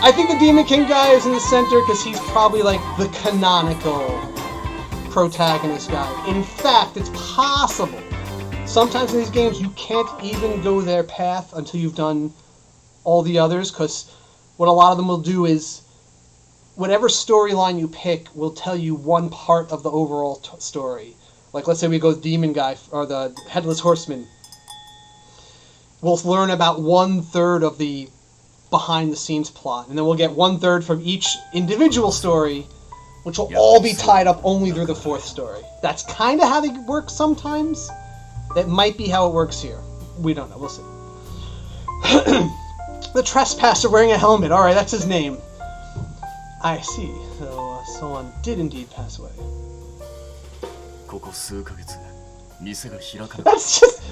I think the Demon King guy is in the center because he's probably like the canonical protagonist guy. In fact, it's possible sometimes in these games you can't even go their path until you've done all the others, because what a lot of them will do is whatever storyline you pick will tell you one part of the overall story. Like, let's say we go with Demon Guy or the Headless Horseman. We'll learn about 1/3 of the behind-the-scenes plot, and then we'll get 1/3 from each individual story, which will all be tied up only through the 4th story. That's kind of how they work sometimes. That might be how it works here. We don't know. We'll see. The Trespasser wearing a helmet. Alright, that's his name. I see. So, someone did indeed pass away. That's just...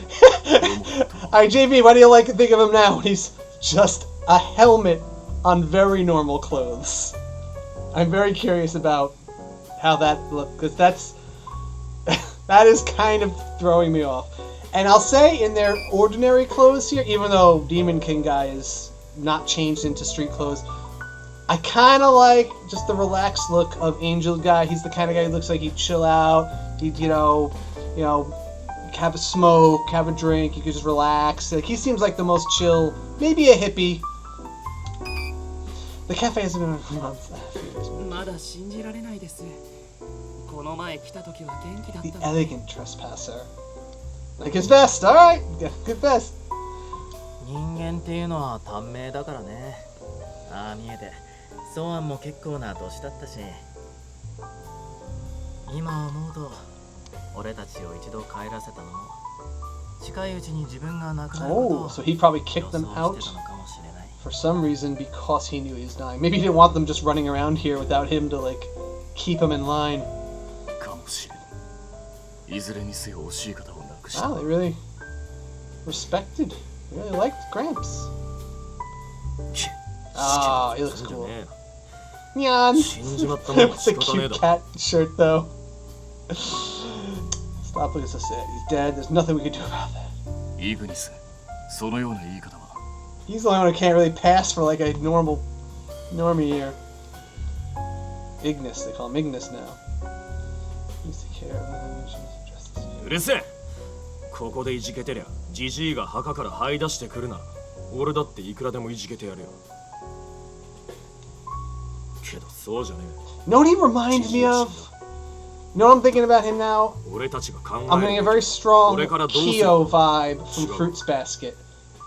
Alright, JB, what do you think of him now? He's just a helmet on very normal clothes. I'm very curious about how that looks, because that's... that is kind of throwing me off. And I'll say, in their ordinary clothes here, even though Demon King guy is not changed into street clothes, I kind of like just the relaxed look of Angel guy. He's the kind of guy who looks like he'd chill out, he'd, you know, have a smoke, have a drink, he could just relax. Like, he seems like the most chill, maybe a hippie. The cafe hasn't been open a few years. The elegant trespasser. Like his vest, alright! Good vest. 人間っていうのは短命だからね。ああ見えて、ソアンも結構な年だったし。今思うと、俺たちを一度帰らせたのも、近いうちに自分が亡くなることを so he probably kicked them out for some reason because he knew he was dying. Maybe he didn't want them just running around here without him to, like, keep him in line. Wow, they really respected, really liked Gramps. Ah, he looks cool. Nyan! With the cute cat shirt, though. Stop looking so sad. He's dead. There's nothing we can do about that. He's the only one who can't really pass for like a normie here. Ignis, they call him Ignis now. He's the care of the justice. ここでいじけてりゃ、ジジイが墓から這い出してくるな。俺だっていくらでもいじけてやるよ。けどそうじゃねえ。You know what he reminds me of? You know what I'm thinking about him now? I'm getting a very strong Kyo vibe from Fruits Basket.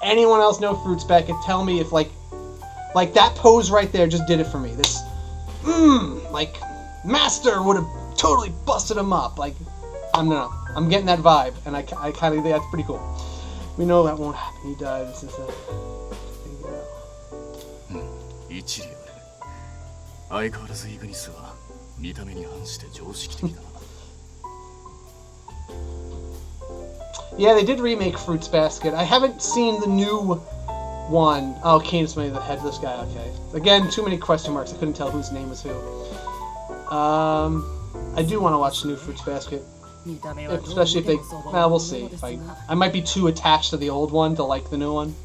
Anyone else know Fruits Basket? Tell me if like that pose right there just did it for me. This, like Master would have totally busted him up. Like, I'm getting that vibe, and I kind of think that's pretty cool. We know that won't happen. He died since then. Yeah, they did remake Fruits Basket. I haven't seen the new one. Oh, Canis made the headless guy. Okay. Again, too many question marks. I couldn't tell whose name was who. I do want to watch the new Fruits Basket. Especially if they... Well, we'll see. I might be too attached to the old one to like the new one.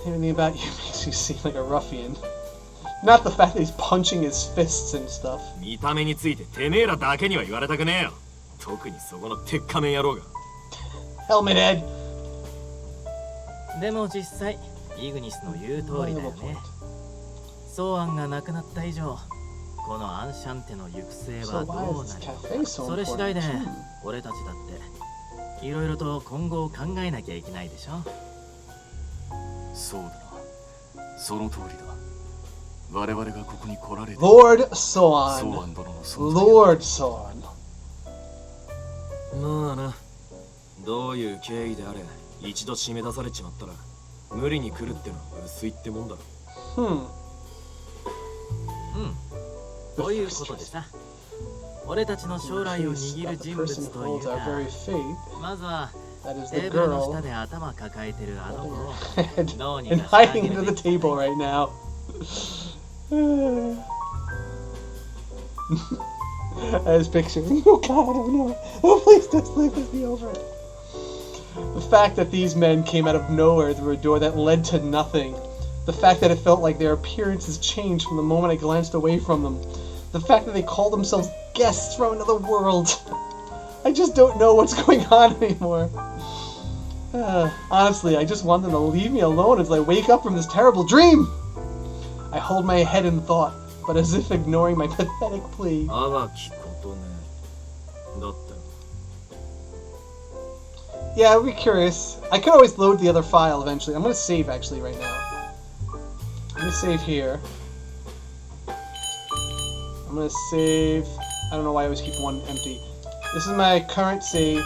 Everything about you makes you seem like a ruffian. Not the fact that he's punching his fists and stuff. 見た目についててめえらだけには言われたくねえよ。特にそこの鉄仮面野郎が。Helmet head. でも実際、イグニスの言う通りだよね。ソーアンが亡くなった以上、このアンシャンテの行く末 So はど why う is な this る cafe so それ次第 important? で俺たちだっていろいろと今後を考えなきゃいけないでしょ。そうだな。その通りだ。我々がここに来られて Lord ソーア Soan. ン殿の存在 Lord Soan. まあな、どういう経緯であれ一度締め出されちまったら無理に来るってのは薄いってもんだろ。ということでさ、俺たちの将来を握る人物というか、まずは That is テ the ーブルの下 girl で頭抱えてるあの子を and どうにかしてあ hiding げる under べ the きだね。 table right now. I was picturing, oh god, oh no, oh please just leave this be over. The fact that these men came out of nowhere through a door that led to nothing. The fact that it felt like their appearances changed from the moment I glanced away from them. The fact that they call themselves guests from another world. I just don't know what's going on anymore. Honestly, I just want them to leave me alone until I wake up from this terrible dream. I hold my head in thought, but as if ignoring my pathetic plea. あがきことね。だって。 Yeah, I'd be curious. I could always load the other file eventually. I'm gonna save actually right now. I'm gonna save here. I'm gonna save. I don't know why I always keep one empty. This is my current save.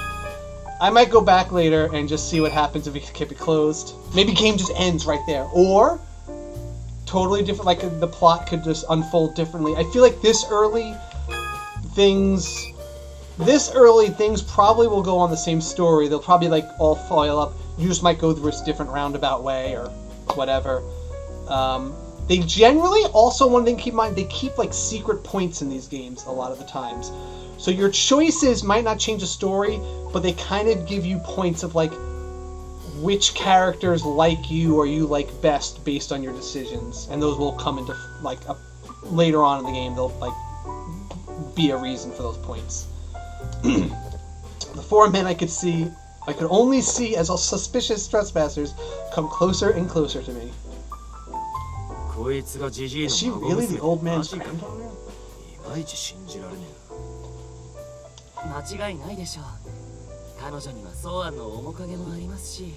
I might go back later and just see what happens if we keep it closed. Maybe game just ends right there. Or totally different, like the plot could just unfold differently. I feel like this early things probably will go on the same story. They'll probably like all foil up. You just might go through a different roundabout way or whatever. They generally also, one thing to keep in mind, they keep like secret points in these games a lot of the times. So your choices might not change the story, but they kind of give you points of like which characters like you or you like best based on your decisions, and those will come into like later on in the game. They'll like be a reason for those points. The four men I could only see as all suspicious trespassers come closer and closer to me. こいつがジジイ Is の she 孫 really 娘 the old マ man's ジか。 granddaughter? いまいち信じられね間違いないでしょう。彼女にはソーアンの面影もありますし。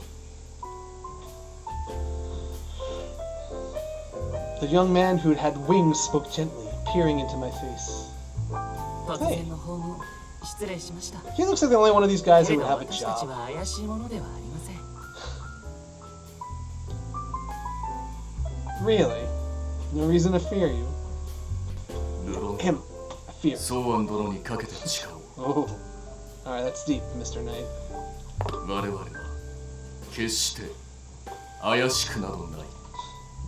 The young man who had wings spoke gently, peering into my face. 突然の訪問、失礼しました。 He looks like the only one of these guys け who れ would ど have a 私たち job. は怪しいものではありません。 Really? No reason to fear you. 無論 Him. Fear. ソーアン殿にかけて誓おう。 Oh. Alright, that's deep, Mr. Knight. 我々は決して怪しくなどない。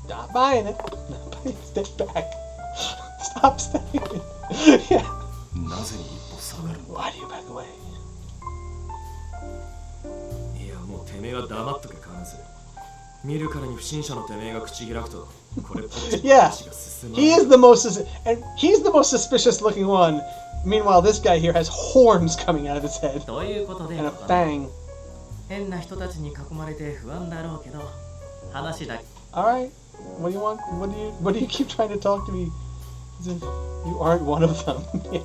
Not buying it. Not buying it. Step back. Stop saying it. Yeah. なぜに一歩下がるの Why do you back away? え。いやもうてめえは黙っとけカナス。見るからに不審者のてめえが口開くとこれっぽっち Yeah. 話が進まない。 He is the most and he's the most suspicious looking one. Meanwhile, this guy here has horns coming out of his head ということで and a fang. 変な人たちに囲まれて不安だろうけど、話だ。 Alright. What do you want? What do you keep trying to talk to me as if you aren't one of them? Yeah.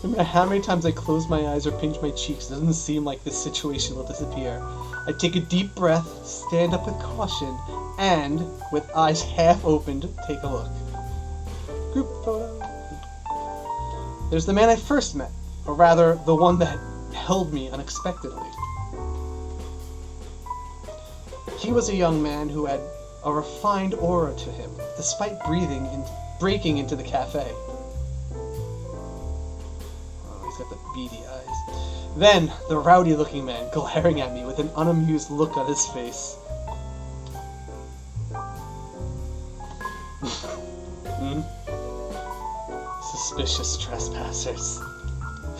No matter how many times I close my eyes or pinch my cheeks, it doesn't seem like this situation will disappear. I take a deep breath, stand up with caution, and, with eyes half opened, take a look. Group photo. There's the man I first met, or rather, the one that held me unexpectedly. He was a young man who had a refined aura to him, despite breaking into the cafe. Oh, he's got the beady eyes. Then, the rowdy-looking man glaring at me with an unamused look on his face. Suspicious trespassers.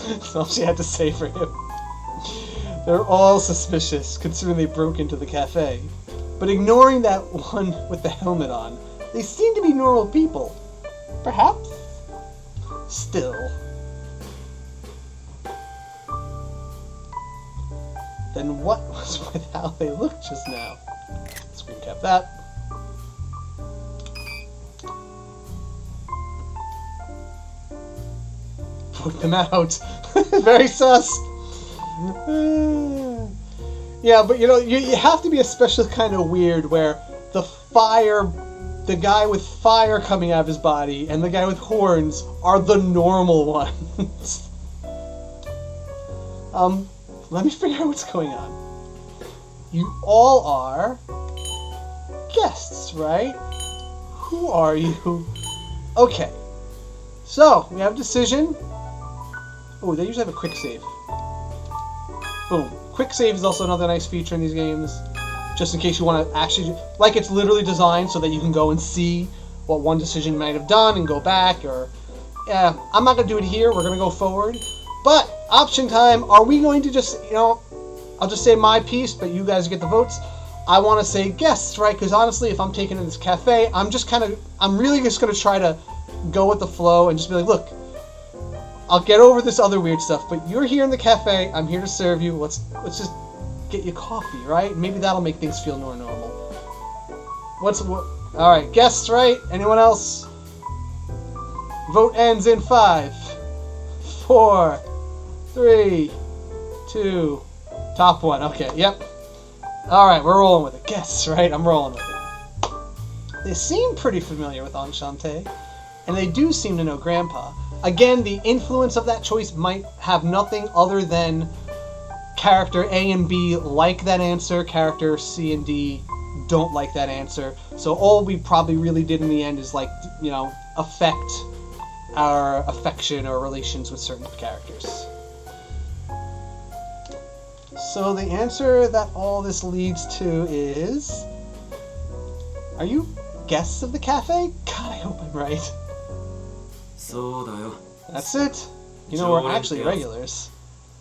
That's all she had to say for him. They're all suspicious, considering they broke into the cafe. But ignoring that one with the helmet on, they seem to be normal people. Perhaps? Still. Then what was with how they looked just now? Screen cap that. vote them out. Very sus. Yeah, but you have to be a special kind of weird where the guy with fire coming out of his body and the guy with horns are the normal ones. Let me figure out what's going on. You all are guests, right? Who are you? Okay. So, we have decision. Oh, they usually have a quick save. Boom. Quick save is also another nice feature in these games. Just in case you want to actually... Like, it's literally designed so that you can go and see what one decision might have done and go back, or... Yeah, I'm not going to do it here. We're going to go forward. But, option time, are we going to just, I'll just say my piece, but you guys get the votes. I want to say guests, right? Because honestly, if I'm taking in this cafe, I'm really just going to try to go with the flow and just be like, look, I'll get over this other weird stuff, but you're here in the cafe, I'm here to serve you, let's just get you coffee, right? Maybe that'll make things feel more normal. Alright, guests, right? Anyone else? Vote ends in 5, 4, 3, 2, top one. Okay, yep. Alright, we're rolling with it. Guess, right? I'm rolling with it. They seem pretty familiar with Enchanté, and they do seem to know Grandpa. Again, the influence of that choice might have nothing other than character A and B like that answer, character C and D don't like that answer. So all we probably really did in the end is, affect our affection or relations with certain characters. So the answer that all this leads to is... Are you guests of the cafe? God, I hope I'm right. That's it. We're actually regulars.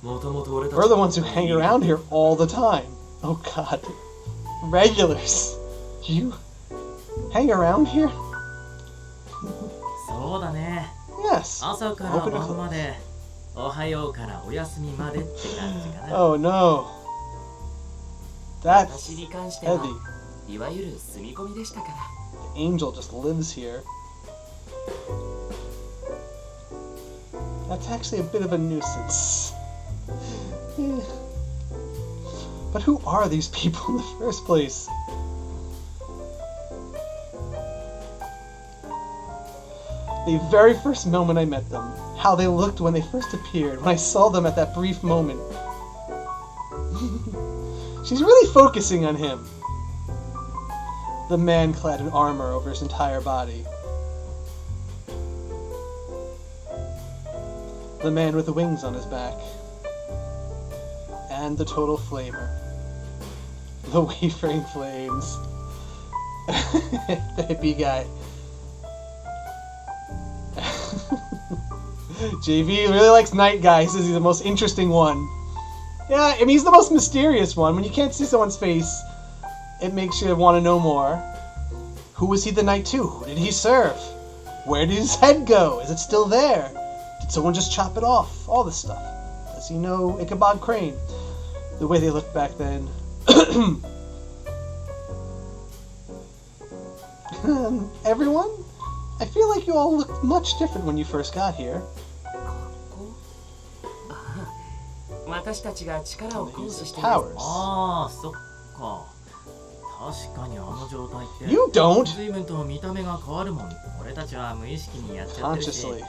We're the ones who hang around here all the time. Oh god. Regulars. You hang around here? Yes. Oh no. That's heavy. The angel just lives here. That's actually a bit of a nuisance. But who are these people in the first place? The very first moment I met them, how they looked when they first appeared, when I saw them at that brief moment. She's really focusing on him. The man clad in armor over his entire body. The man with the wings on his back. And the total flamer. The wavering flames. The hippie guy. JV really likes Night Guy. He says he's the most interesting one. Yeah, I mean, he's the most mysterious one. When you can't see someone's face, it makes you want to know more. Who was he the knight to? Who did he serve? Where did his head go? Is it still there? Did someone just chop it off? All this stuff. Does he know Ichabod Crane? The way they looked back then. Everyone? I feel like you all looked much different when you first got here. Powers. You don't! Consciously.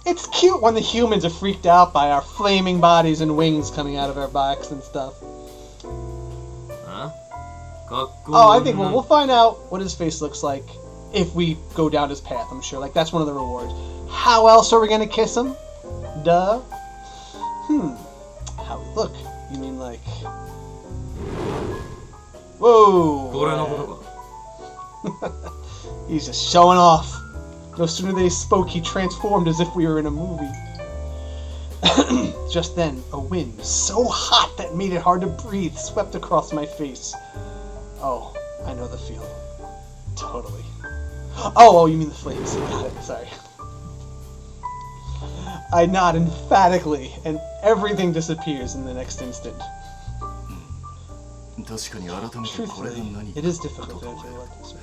It's cute when the humans are freaked out by our flaming bodies and wings coming out of our backs and stuff. Oh, I think we'll find out what his face looks like if we go down his path, I'm sure. Like, that's one of the rewards. How else are we gonna kiss him? Duh. How we look? You mean like... Whoa! He's just showing off. No sooner than he spoke, he transformed as if we were in a movie. Just then, a wind so hot that made it hard to breathe swept across my face. Oh, I know the feeling. Totally. Oh, you mean the flames. Got it, sorry. I nod emphatically, and everything disappears in the next instant. Truthfully, it is difficult to answer like this.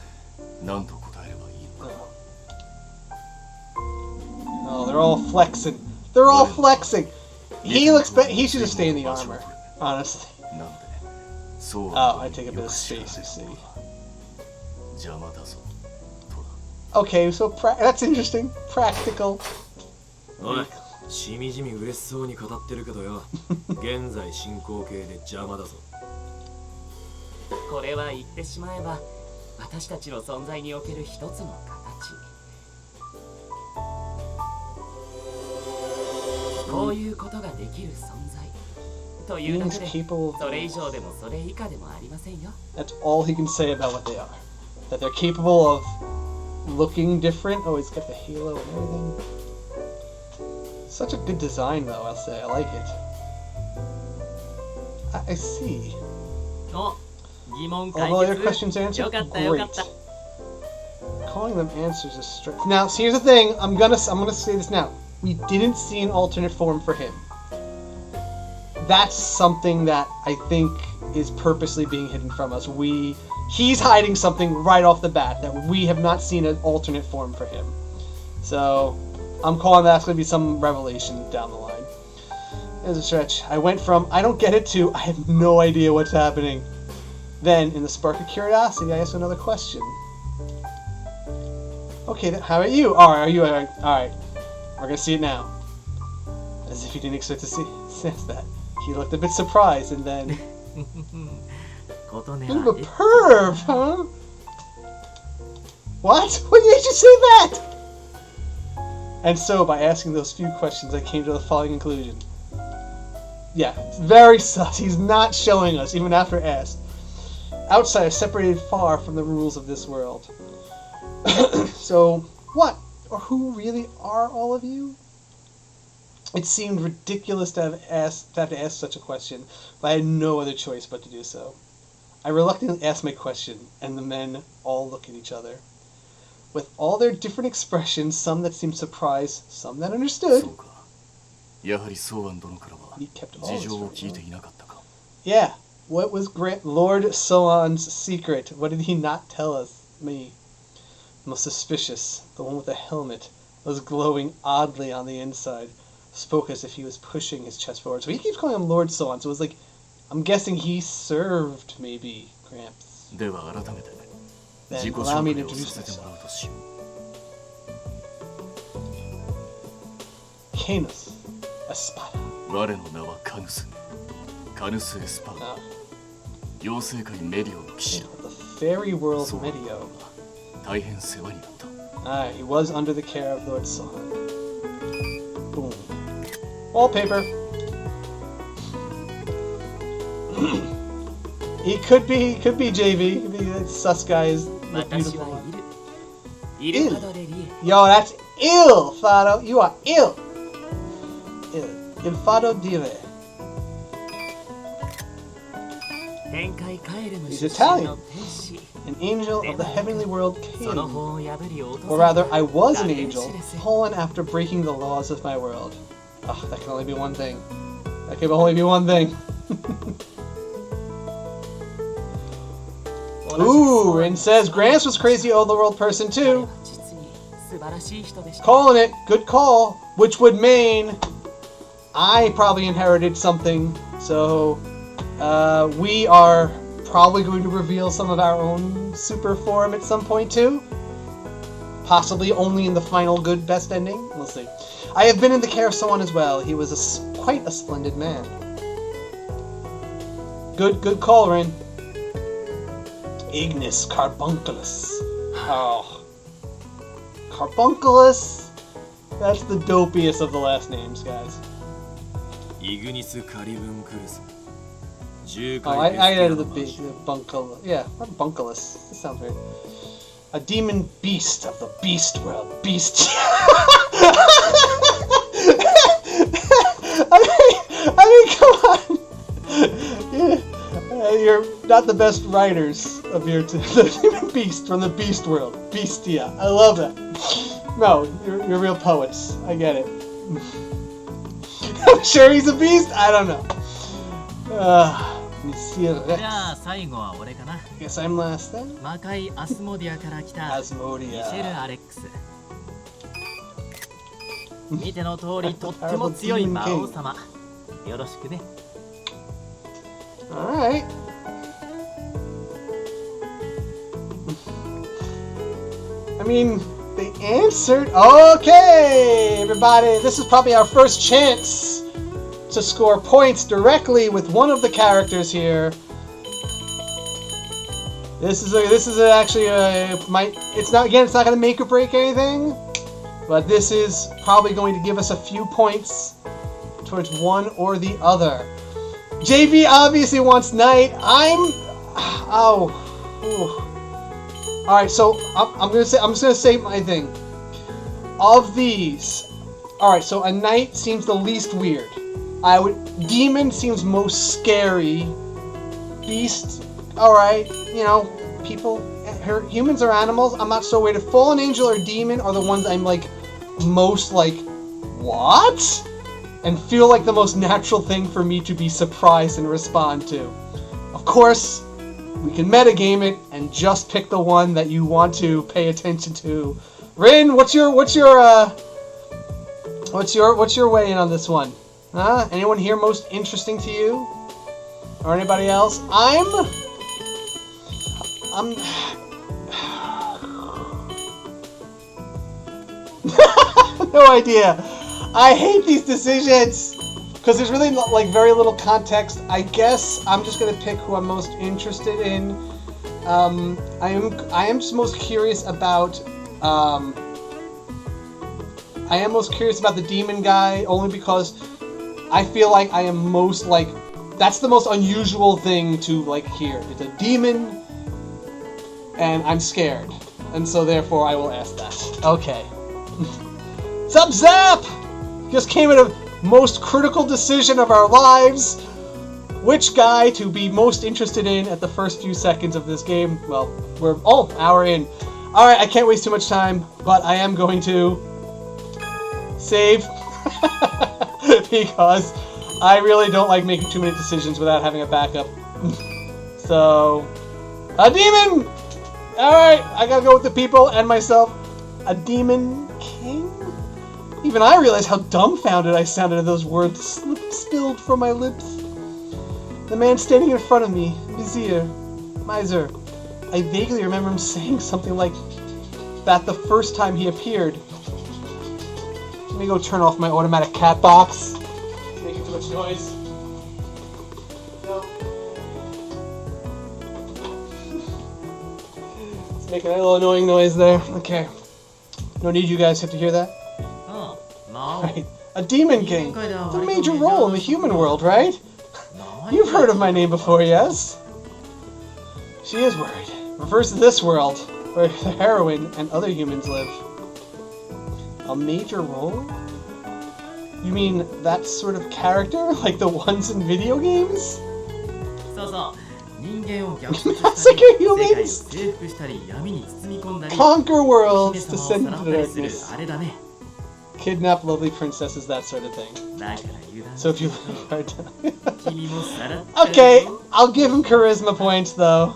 Oh, they're all flexing. They're all flexing. He looks. He should have stayed in the armor, honestly. Oh, I take a bit of space, you see. Okay, so that's interesting. Practical. おい、しみじみ嬉しそうに語ってるけどよ。現在進行形で邪魔だぞ。これは言ってしまえば私たちの存在における一つの形。こういうことができる存在というだけで、それ以上でもそれ以下でもありませんよ。That's all he can say about what they are. That they're capable of looking different. Oh, he's got the halo and everything. Such a good design, though, I'll say. I like it. I see. All your questions answered? Great. Calling them answers is strict. Now, so here's the thing. I'm gonna say this now. We didn't see an alternate form for him. That's something that I think is purposely being hidden from us. He's hiding something right off the bat that we have not seen an alternate form for him. So I'm calling that's going to be some revelation down the line. There's a stretch. I went from I don't get it to I have no idea what's happening. Then, in the spark of curiosity, I asked another question. Okay, how about you? Alright, alright. We're going to see it now. As if he didn't expect to sense that. He looked a bit surprised and then... Bit of a perv, huh? What? What made you say that? And so, by asking those few questions, I came to the following conclusion. Yeah, it's very sus. He's not showing us, even after asked. Outsiders separated far from the rules of this world. So, what or who really are all of you? It seemed ridiculous to have to ask such a question, but I had no other choice but to do so. I reluctantly asked my question, and the men all looked at each other. With all their different expressions, some that seemed surprised, some that understood. He kept all his friends. Yeah, what was Lord Soan's secret? What did he not tell us? Me. The most suspicious, the one with the helmet, was glowing oddly on the inside. Spoke as if he was pushing his chest forward. So he keeps calling him Lord Soan, so it was like, I'm guessing he served, maybe, Gramps. Then allow me to introduce myself. Canis Espada. The fairy world Medio. He was under the care of Lord Sohan. Boom. Wallpaper. He could be JV. Could be that sus guy is beautiful. Yo, that's ill, Fado. You are ill. Il Fado dire. He's Italian. An angel of the heavenly world came. Or rather, I was an angel, fallen after breaking the laws of my world. Ugh, that can only be one thing. That can only be one thing. Ooh, Rin says Gramps was crazy overworld person too. Calling it, good call. Which would mean I probably inherited something. So we are probably going to reveal some of our own super form at some point too. Possibly only in the final good best ending. We'll see. I have been in the care of someone as well. He was quite a splendid man. Good call, Rin. Ignis Carbunculus. Oh. Carbunculus? That's the dopiest of the last names, guys. Oh, I added the Bunculus. Yeah, Bunculus. That sounds weird. A demon beast of the beast world. Beast. I mean, come on. Yeah, you're not the best writers of your the demon beast from the beast world. Beastia. I love that. No, you're real poets. I get it. I'm sure he's a beast? I don't know. Monsieur Rex. Guess I'm last then. Asmodia. 見ての通りとっても強い魔王様。よろしくね。Alright. I mean, they answered. Okay, everybody, this is probably our first chance to score points directly with one of the characters here. This is actually it's not going to make or break anything, but this is probably going to give us a few points towards one or the other. JV obviously wants night. All right, so I'm just gonna say my thing. Of these, all right, so a knight seems the least weird. Demon seems most scary. Beast, all right, you know, people, humans or animals. I'm not so worried. If fallen angel or demon are the ones I'm like most like, what? And feel like the most natural thing for me to be surprised and respond to. Of course, we can metagame it and just pick the one that you want to pay attention to. Rin, what's your weigh in on this one? Huh? Anyone here most interesting to you? Or anybody else? No idea. I hate these decisions because there's really like very little context. I guess I'm just gonna pick who I'm most interested in. I am just most curious about. I am most curious about the demon guy only because I feel like I am most like that's the most unusual thing to like hear. It's a demon, and I'm scared, and so therefore I will ask that. Okay. Sup, Zap? Just came at a most critical decision of our lives. Which guy to be most interested in at the first few seconds of this game? Well, we're hour in. Alright, I can't waste too much time, but I am going to save because I really don't like making too many decisions without having a backup. So, a demon! Alright, I gotta go with the people and myself. A demon king? Even I realized how dumbfounded I sounded at those words spilled from my lips. The man standing in front of me, Miser. I vaguely remember him saying something like that the first time he appeared. Let me go turn off my automatic cat box. It's making too much noise. No. It's making a little annoying noise there. Okay. No need you guys have to hear that. Right. A demon king. It's a major role in the human world, right? You've heard of my name before, yes? She is worried. Refers to this world, where the heroine and other humans live. A major role? You mean that sort of character? Like the ones in video games? Massacre humans! Conquer worlds, descend into the darkness. Kidnap lovely princesses, that sort of thing. So if you look hard time. Okay, I'll give him charisma points though.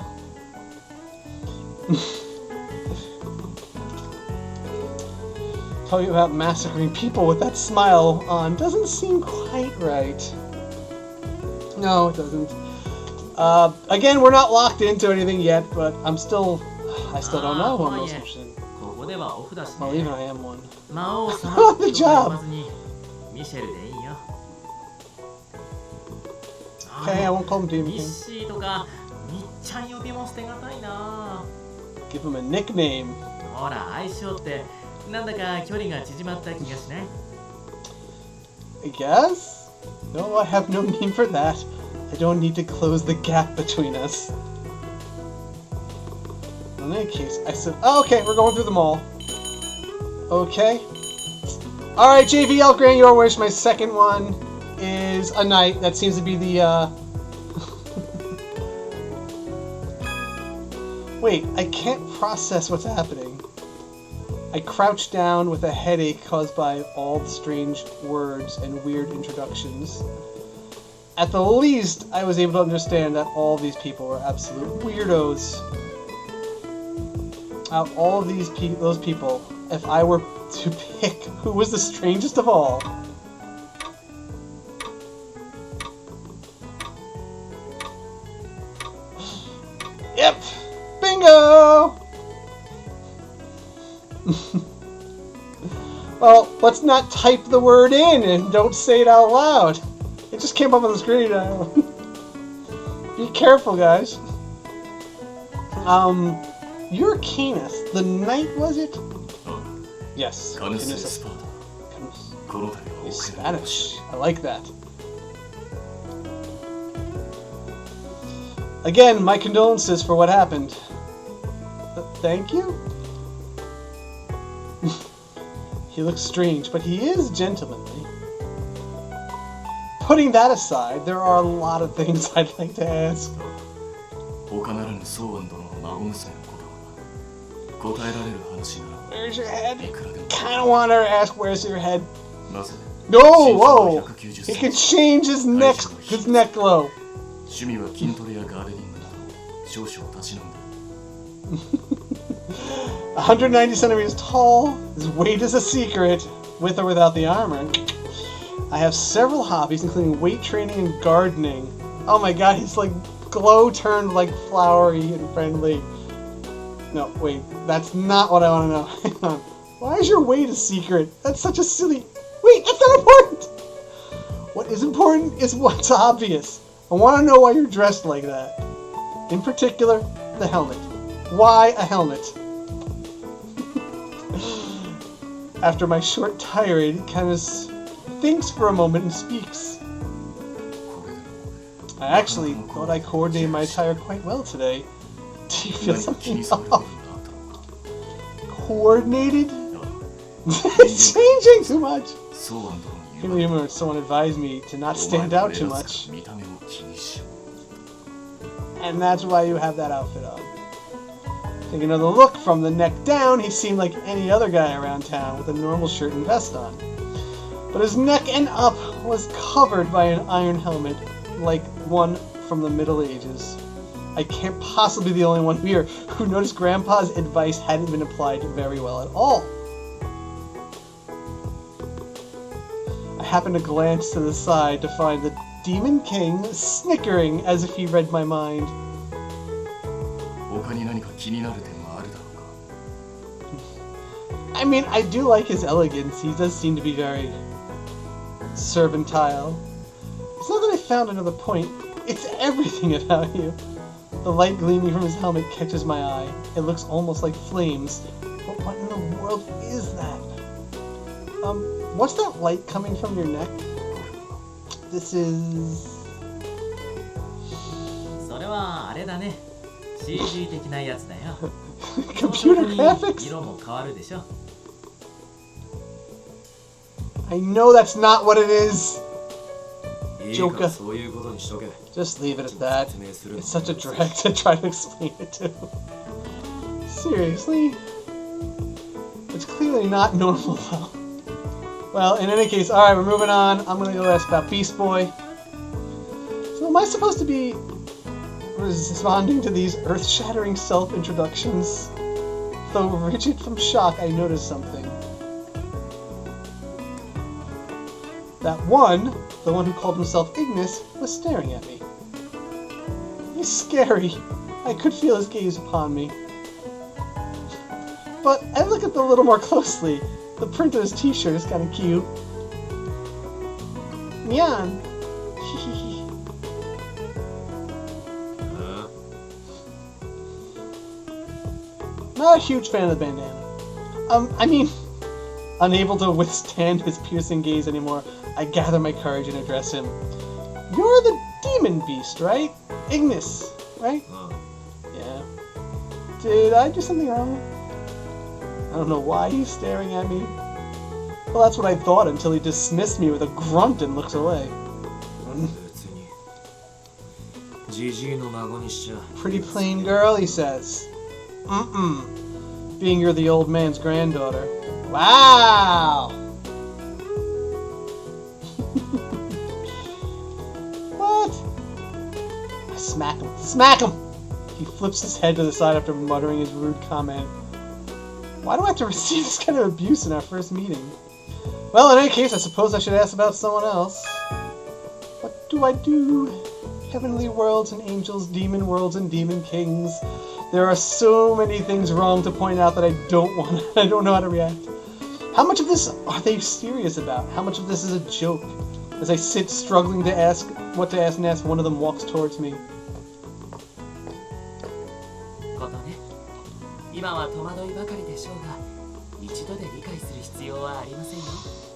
Talking about massacring people with that smile on doesn't seem quite right. No, it doesn't. Again, we're not locked into anything yet, but I still don't know who I'm most interested in. Well, even I am one. The job! Okay, I won't call him Demon King. Give him a nickname. I guess? No, I have no name for that. I don't need to close the gap between us. In any case, I said, oh, okay, we're going through them all. Okay. Alright, JV, I'll grant your wish. My second one is a knight. That seems to be the, Wait, I can't process what's happening. I crouch down with a headache caused by all the strange words and weird introductions. At the least, I was able to understand that all these people were absolute weirdos. Out of all of those people, if I were to pick who was the strangest of all. Yep! Bingo! Well, let's not type the word in and don't say it out loud. It just came up on the screen. Be careful, guys. You're Kenneth. The knight, was it? Yes. He's Spanish. I like that. Again, my condolences for what happened. Thank you? He looks strange, but he is gentlemanly. Putting that aside, there are a lot of things I'd like to ask. Where's your head? Kinda want to ask where's your head. No, whoa! He can change his neck glow. 190 centimeters tall. His weight is a secret, with or without the armor. I have several hobbies, including weight training and gardening. Oh my god, he's like glow turned like flowery and friendly. No, wait, that's not what I want to know. Hang on. Why is your weight a secret? That's such a silly... Wait, that's not important! What is important is what's obvious. I want to know why you're dressed like that. In particular, the helmet. Why a helmet? After my short tirade, he kind of thinks for a moment and speaks. I actually thought I coordinated my attire quite well today. Do you feel something off? Coordinated? It's changing too much. Someone advised me to not stand out too much. And that's why you have that outfit on. Taking another look from the neck down, he seemed like any other guy around town with a normal shirt and vest on. But his neck and up was covered by an iron helmet, like one from the Middle Ages. I can't possibly be the only one here who noticed Grandpa's advice hadn't been applied very well at all. I happened to glance to the side to find the Demon King snickering as if he read my mind. I mean, I do like his elegance. He does seem to be very servile. It's not that I found another point. It's everything about you. The light gleaming from his helmet catches my eye. It looks almost like flames. But what in the world is that? What's that light coming from your neck? This is... それはあれだね。CG 的なやつだよ。 Computer graphics? 色も変わるでしょ。 I know that's not what it is. Joker. Just leave it at that. It's such a drag to try to explain it to. Seriously? It's clearly not normal though. Well, in any case, alright, we're moving on. I'm gonna go ask about Beast Boy. So am I supposed to be responding to these earth-shattering self-introductions? Though rigid from shock, I noticed something. That one, the one who called himself Ignis, was staring at me. He's scary. I could feel his gaze upon me. But I look at them a little more closely. The print of his t-shirt is kind of cute. Nyan. Not a huge fan of the bandana. I mean, unable to withstand his piercing gaze anymore, I gather my courage and address him. You're the demon beast, right? Ignis, right? Yeah. Did I do something wrong? I don't know why he's staring at me. Well, that's what I thought until he dismissed me with a grunt and looks away. Pretty plain girl, he says. Being you're the old man's granddaughter. Wow! What? I smack him. Smack him! He flips his head to the side after muttering his rude comment. Why do I have to receive this kind of abuse in our first meeting? Well, in any case, I suppose I should ask about someone else. What do I do? Heavenly worlds and angels, demon worlds and demon kings. There are so many things wrong to point out that I don't know how to react. How much of this are they serious about? How much of this is a joke? As I sit struggling to ask what to ask next, one of them walks towards me.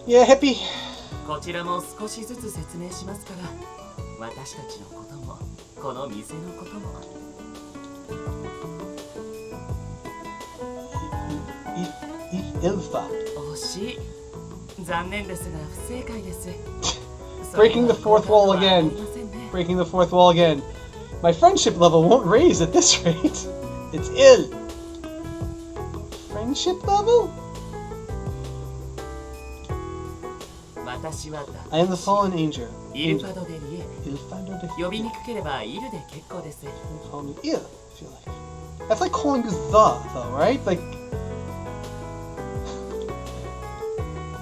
Yeah, hippie. Ilfa. Breaking the fourth wall again. Breaking the fourth wall again. My friendship level won't raise at this rate. It's ill. Friendship level? I am the fallen angel. Call me Il, I feel like. That's like calling you the, though, right? Like...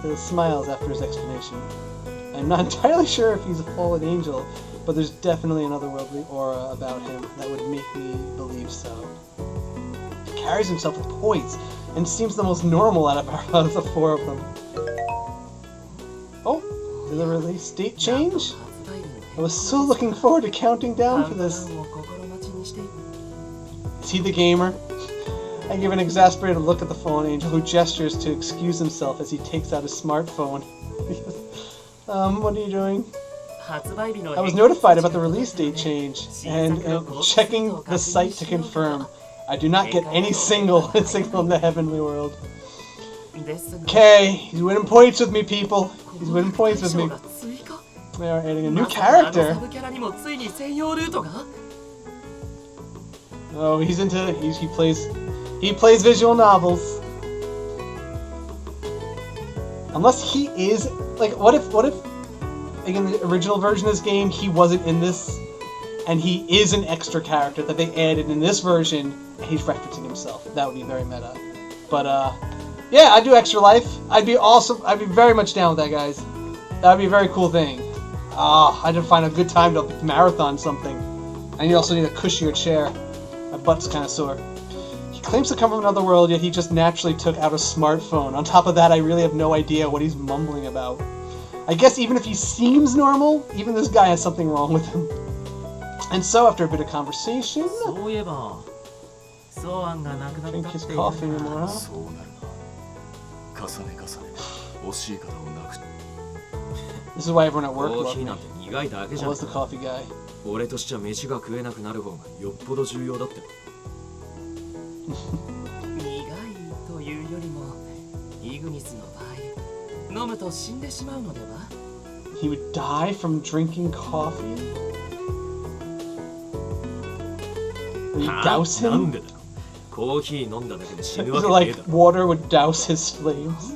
He smiles after his explanation. I'm not entirely sure if he's a fallen angel, but there's definitely an otherworldly aura about him that would make me believe so. He carries himself with poise, and seems the most normal out of the four of them. Oh, did the release date change? I was so looking forward to counting down for this. Is he the gamer? I give an exasperated look at the fallen angel, who gestures to excuse himself as he takes out his smartphone. What are you doing? I was notified about the release date change, and checking the site to confirm. I do not get any signal in the heavenly world. Okay, he's winning points with me, people. He's winning points with me. We are adding a new character. Oh, he's into... He plays visual novels. Unless he is... Like, what if... Like, in the original version of this game, he wasn't in this, and he is an extra character that they added in this version, and he's referencing himself. That would be very meta. But, yeah, I'd do Extra Life. I'd be awesome. I'd be very much down with that, guys. That would be a very cool thing. I did find a good time to marathon something. And you also need a cushier chair. My butt's kind of sore. He claims to come from another world, yet he just naturally took out a smartphone. On top of that, I really have no idea what he's mumbling about. I guess even if he seems normal, even this guy has something wrong with him. And so, after a bit of conversation... Drink his coffee anymore, huh? This is why everyone at work loved me. I was the coffee guy. He would die from drinking coffee? Would you douse him? Is it like water would douse his flames?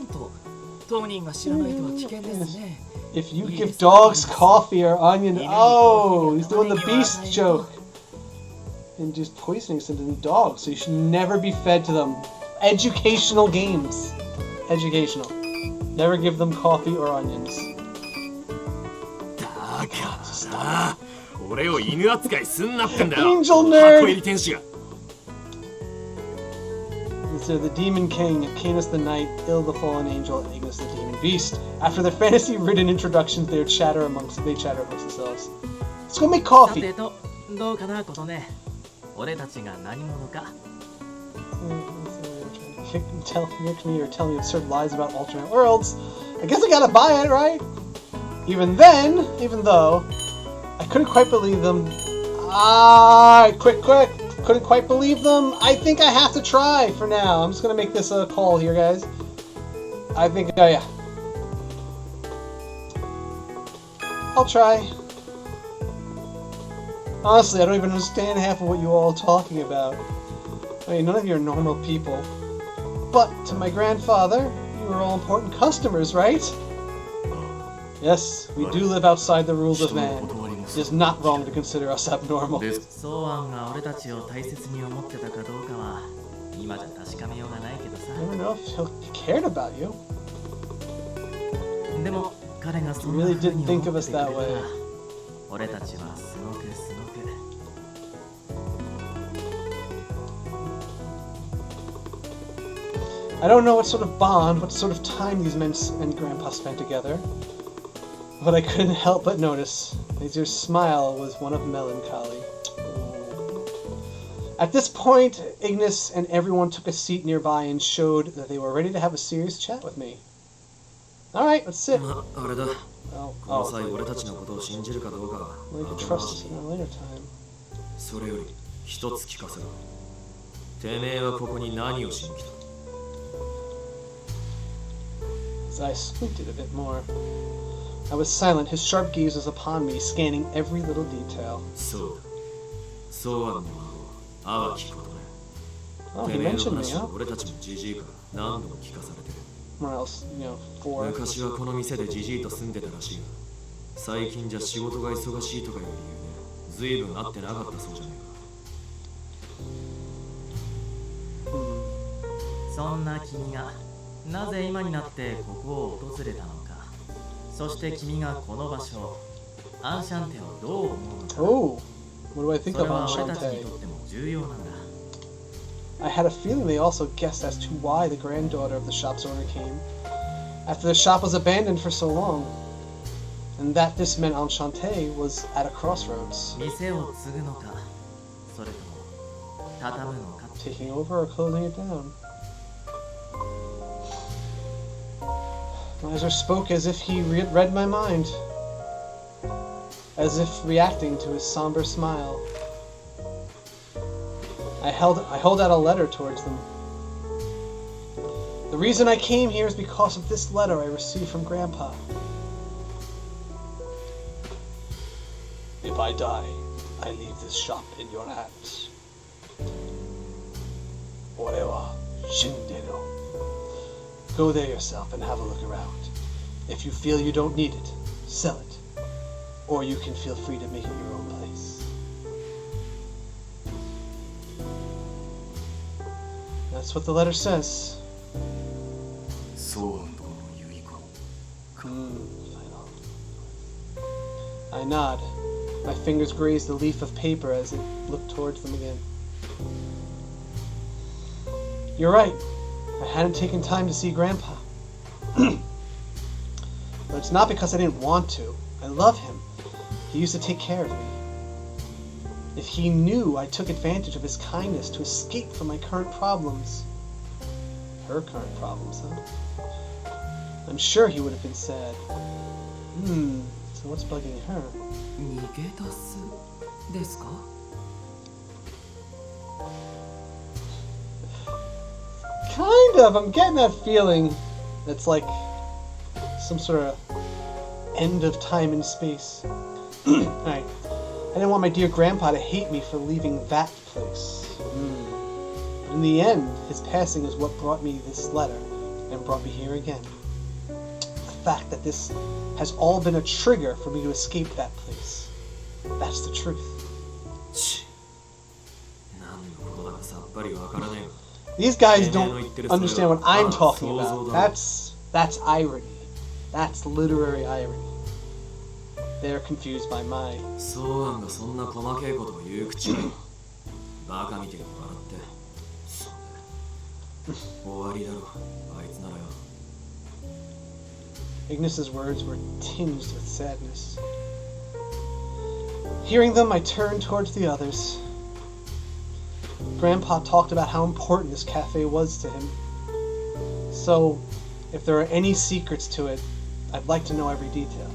If you give dogs coffee or onion... Oh, he's doing the beast joke. Induce poisoning to dogs, so you should never be fed to them. Educational games. Educational. Never give them coffee or onions. Angel nerd! So the Demon King, Canis the Knight, Il the Fallen Angel, and Ignis the Demon Beast. After their fantasy-ridden introductions, they chatter amongst themselves. Let's go make coffee! Tell me absurd lies about alternate worlds. I guess I gotta buy it, right? Even though, I couldn't quite believe them. Quick! Couldn't quite believe them. I think I have to try for now. I'm just gonna make this a call here, guys. I think, yeah. I'll try. Honestly, I don't even understand half of what you all are talking about. I mean, none of you are normal people. But to my grandfather, you are all important customers, right? Yes, we do live outside the rules of man. It is not wrong to consider us abnormal. 今じゃ確かめようがないけどさ。 I don't know if he cared about you. でも彼がそん He な really 風 did に think 思って of く us れた that ら way. 俺たちはすごくすごく I don't know what sort of bond, what sort of time these men and Grandpa spent together, but I couldn't help but notice Azir's smile was one of melancholy. At this point, Ignis and everyone took a seat nearby and showed that they were ready to have a serious chat with me. Alright, let's sit. あれだ Oh, この oh, 際俺たちのことを信じるかどうかは well, you can trust us in a later time. それより一つ聞かせろてめえはここに何をしに来た As I squinted a bit more, I was silent, his sharp gaze was upon me, scanning every little detail. そうだそうはの青きことね Oh, て he めえの mentioned me, 話は huh? 俺たちもジジイから何度も聞かされてる Or else, four. 昔はこの店でジジイと住んでたらしいが最近じゃ仕事が忙しいとかいう理由で随分会ってなかったそうじゃねえか そんな君がなぜ今になってここを訪れたのか、そして君がこの場所アンシャンテをどう思うのか、 Oh, what do I think それ of は俺たちに Enchanté? とっても重要なんだ。 I had a feeling they also guessed as to why the granddaughter of the shop's owner came, after the shop was abandoned for so long, and that this meant Enchanté was at a crossroads, 店を継ぐのか、それとも畳むのか。 taking over or closing it down. Miser spoke as if he read my mind, as if reacting to his somber smile. I held out a letter towards them. The reason I came here is because of this letter I received from Grandpa. If I die, I leave this shop in your hands. Orewa Shinderu. Go there yourself and have a look around. If you feel you don't need it, sell it. Or you can feel free to make it your own place. That's what the letter says. そうどの遺言 I nod. My fingers graze the leaf of paper as it looked towards them again. You're right. I hadn't taken time to see Grandpa. But it's not because I didn't want to. I love him. He used to take care of me. If he knew I took advantage of his kindness to escape from my current problems, her current problems, huh? I'm sure he would have been sad. So what's bugging her? 逃げ出すですか Kind of. I'm getting that feeling that's like some sort of end of time and space. Alright. I didn't want my dear grandpa to hate me for leaving that place. But in the end, his passing is what brought me this letter and brought me here again. The fact that this has all been a trigger for me to escape that place. That's the truth. 何のことだかさっぱりわからねえが These guys don't understand what I'm talking about. That's irony. That's literary irony. They're confused by my... そうあんがそんな細けいことを言う口にバカみてえに笑ってそうだ終わりだろあいつならよ Ignis's words were tinged with sadness. Hearing them, I turned towards the others. Grandpa talked about how important this cafe was to him. So, if there are any secrets to it, I'd like to know every detail.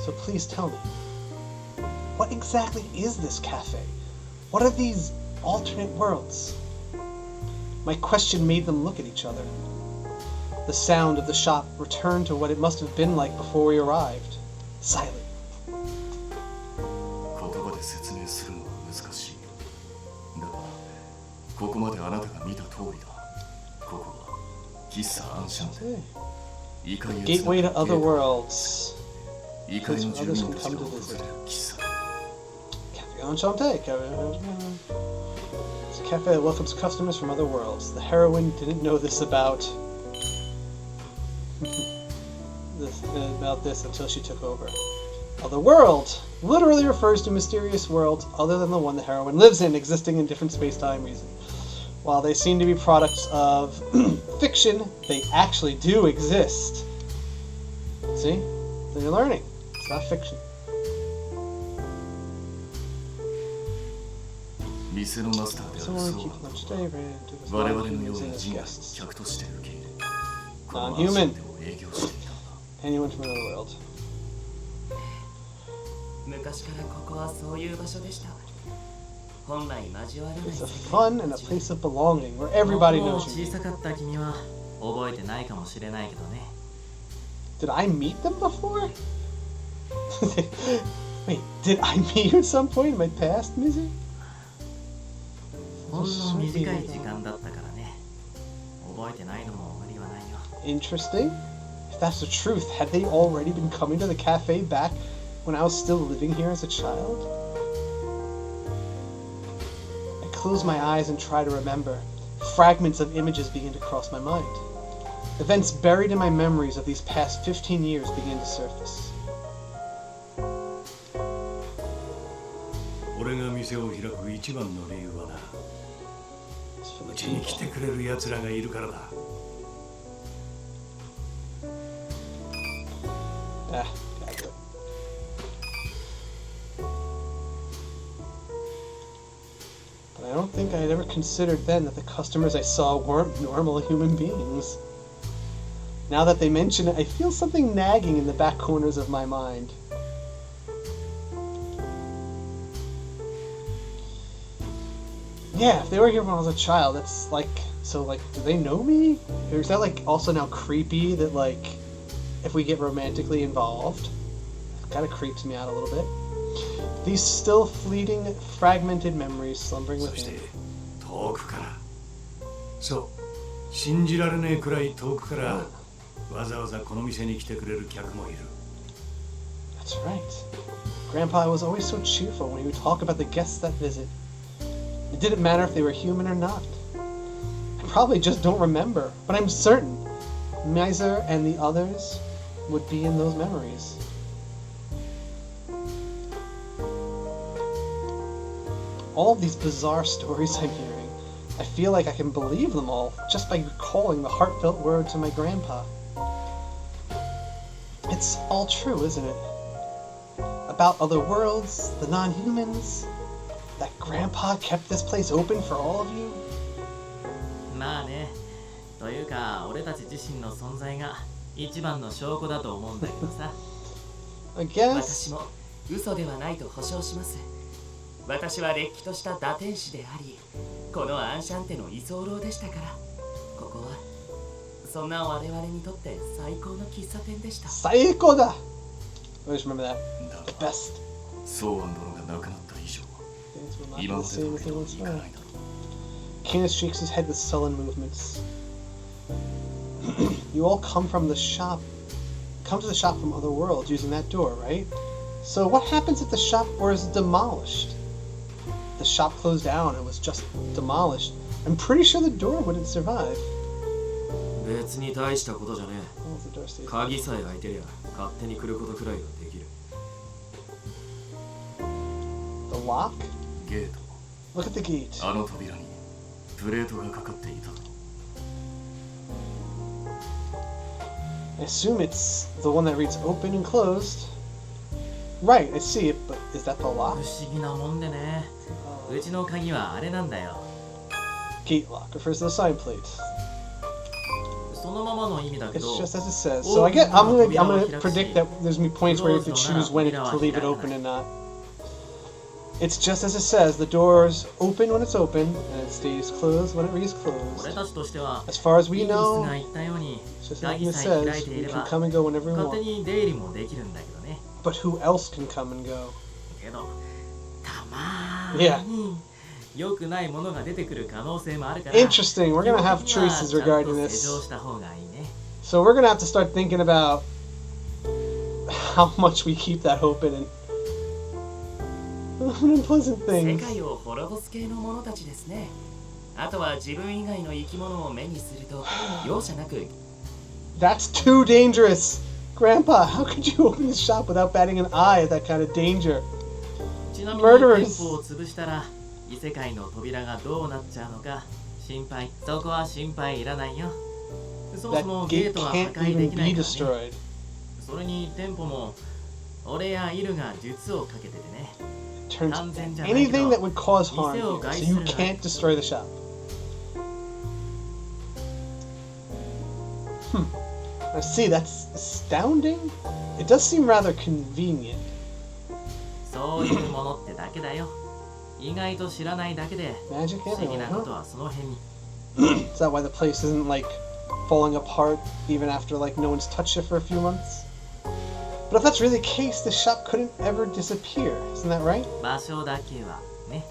So please tell me, what exactly is this cafe? What are these alternate worlds? My question made them look at each other. The sound of the shop returned to what it must have been like before we arrived. Silent. 言葉で説明するのは難しいだがここまであなたが見た通りだここは喫茶アンシャンテ Gateway to other worlds. 異界の住民たちが訪れる喫茶 Café Enchenté. It's a cafe that welcomes customers from other worlds. The heroine didn't know this about this until she took over. Other world literally refers to mysterious worlds other than the one the heroine lives in, existing in different space-time reasons. While they seem to be products of fiction, they actually do exist. See? So you're learning. It's not fiction. 店のマスターであるソ Someone ー keep ン lunch と day ran to 我々のよう humans な as 人類を guests. 客として受け入れこの Non-human. アンシャンテを営業していた Anyone from another world. 昔からここはそういう場所でした。本来交わらない It's 世 a 界 fun and a place of belonging where everybody もう knows you. 小さかった君は覚えてないかもしれないけどね。 Did I meet them before? Wait, did I meet you at some point in my past, Mizu? ほんの短い時間だったからね。覚えてないのも無理はないよ。 Interesting. If that's the truth, had they already been coming to the cafe back when I was still living here as a child? I close my eyes and try to remember. Fragments of images begin to cross my mind. Events buried in my memories of these past 15 years begin to surface. 俺が店を開く一番の理由はな、うちに来てくれる奴らがいるからだ。Ah, gotta do it. But I don't think I had ever considered then that the customers I saw weren't normal human beings. Now that they mention it, I feel something nagging in the back corners of my mind. Yeah, if they were here when I was a child, that's like, so like, do they know me? Or is that like also now creepy that like, if we get romantically involved? It kind of creeps me out a little bit. These still fleeting, fragmented memories slumbering そして within. 遠くから、そう信じられねえくらい遠くからわざわざこの店に来てくれる客もいる。 That's right. Grandpa was always so cheerful when he would talk about the guests that visit. It didn't matter if they were human or not. I probably just don't remember, but I'm certain Miser and the others would be in those memories. All of these bizarre stories I'm hearing, I feel like I can believe them all just by recalling the heartfelt words of my grandpa. It's all true, isn't it? About other worlds, the non-humans, that grandpa kept this place open for all of you. まあね。というか、俺たち自身の存在が一番の証拠だと思うんだけどさ。I guess. 私も嘘ではないと保証します。私はれっきとした打天使であり、このアンシャンテの居候でしたから、ここはそんな我々にとって最高の喫茶店でした。最高だ! Always remember that. だ The が best. ソーアン殿が亡くなった以上 Things will not be 今ま the で same 通 as り they と once いか were. ないだろう Canis shakes his head with sullen movements. You all come from the shop. Come to the shop from other worlds using that door, right? So what happens if the shop was demolished? The shop closed down and was just demolished. I'm pretty sure the door wouldn't survive. 別に大したことじゃね Oh, the door stays. え。鍵さえ開いてりゃ勝手に来ることくらいはできる。 The lock? ゲート Look at the gate. あの扉にプレートがかかっていたと I assume it's the one that reads open and closed. Right, I see it, but is that the 不 lock? 思議なもんでね。うちの鍵はあれなんだよ。 Gate lock refers to the sign plate. そのままの意味だけ It's ど。 just as it says. So I get I'm gonna predict that there's gonna be points where you have to choose when to leave it open and not. It's just as it says. The doors open when it's open and it stays closed when it reads 俺 closed. たちとしては、 As far as イ we ギリス know, が言ったように、 it's just like 鍵 it さえ開 says. いてい We れ can ば、 come and go whenever we 勝手 want. に出入りもできるんだけどね。 But who else can come and go? けど、たま Yeah. ーに良くないものが出てくる可能性もあるから。 Interesting. We're gonna have 基本的には choices regarding ちゃんと this. 施錠した方がいいね。 So we're gonna have to start thinking about how much we keep that open and Unpleasant 世 things. 界を滅ぼす系の者たちですね。あとは自分以外の生き物を目にすると容赦なく。 That's too dangerous. Grandpa, how could you open the shop without batting an eye at that kind of danger? ちなみに店舗を潰したら異世界の扉がどうなっちゃうのか心配。そこは心配いらないよ。そもそ That もゲ gate ートは破 can't 壊で even きな be いからね。 destroyed. それに店舗も俺やイルが術をかけててね。 Turns 完全じゃないけ anything ど that would cause harm 店を here, 害 so す you るな。 can't destroy the shop. I see, that's astounding. It does seem rather convenient. そういうものってだけだよ。意外と知らないだけで Magic 不思議 everywhere, なこと huh? はその辺に。 Is that why the place isn't like falling apart even after like no one's touched it for a few months? But if that's really the case, the shop couldn't ever disappear. Isn't that right? 場所だけはね。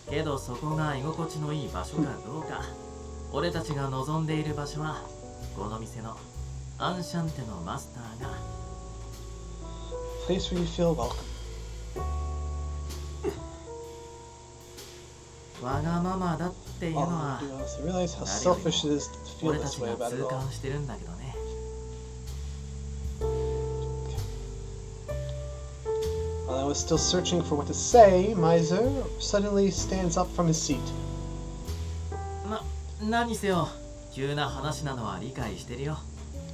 けどそこが居心地のいい場所かどうか。俺たちが望んでいる場所はこの店のアンシャンテのマスターが。 Place where you feel welcome. わがままだっていうの Oh, は to be honest, I realize how selfish it is to feel 俺た this ち way が about it 痛 all. 感してるんだけどね。While I was still searching for what to say, Miser suddenly stands up from his seat. 何せよ急な話なのは理解してるよ。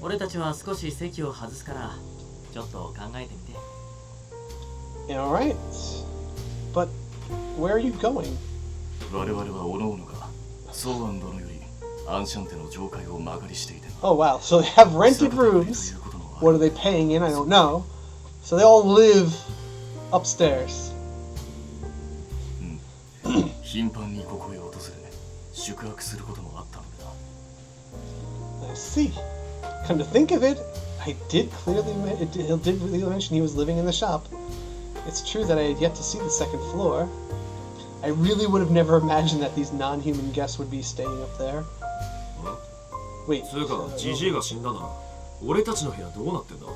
俺たちは少し席を外すからちょっと考えてみて。 Yeah, alright. But where are you going? 我々は各々がソーアン殿よりアンシャンテの上階を間借りしていてな。 Oh wow, so they have rented rooms. What are they paying in? I don't know. So they all live upstairs. 頻繁にここへ訪れ宿泊することもあったのだ。 I see. Come to think of it, I did clearly mention he was living in the shop. It's true that I had yet to see the second floor. I really would have never imagined that these non-human guests would be staying up there. Wait. つうかジジイが死んだなら俺たちの部屋どうなってんだ。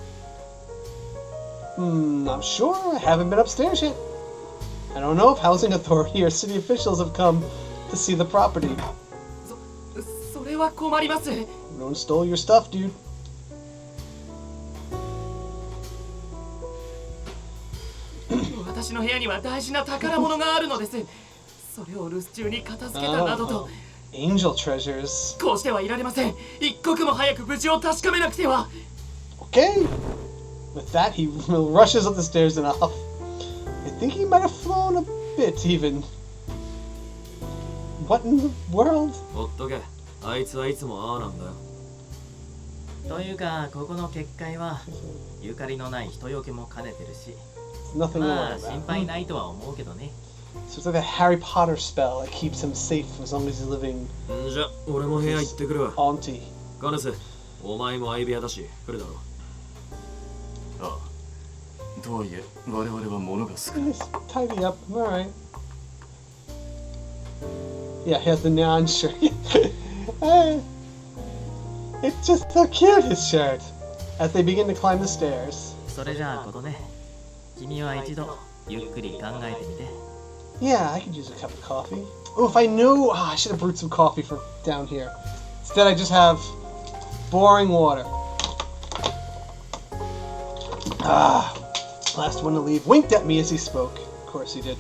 I'm sure. I haven't been upstairs yet. I don't know if housing authority or city officials have come to see the property. それは困ります。 No one stole your stuff, dude. 私の部屋には大事な宝物があるのです。それを留守中に片付けたなどと。 Angel treasures. こうしてはいられません。一刻も早く無事を確かめなくては。 Okay. With that, he rushes up the stairs and off. I think he might have flown a bit, even. What in the world? ほっとけ。あいつはいつもああなんだよ。というかここの結界はゆかりのない人よけも兼ねてるし、 Nothing to ま worry あ心 about. 配ないとは思うけどね。 So it's like a Harry Potter spell that keeps him safe as long as he's living んじゃ俺も部屋行ってくるわ。 auntie. ガネス、お前も相部屋だし来るだろう。ああ。とはいえ我々は物が少ない。 Nice, tidy up. I'm alright. Yeah, he has the neon shirt. Hey, it's just so cute, his shirt. As they begin to climb the stairs. それじゃあことね。君は一度ゆっくり考えてみて。 Yeah, I could use a cup of coffee. Oh, if I knew, I should have brewed some coffee for down here. Instead, I just have boring water. Last one to leave winked at me as he spoke. Of course he did.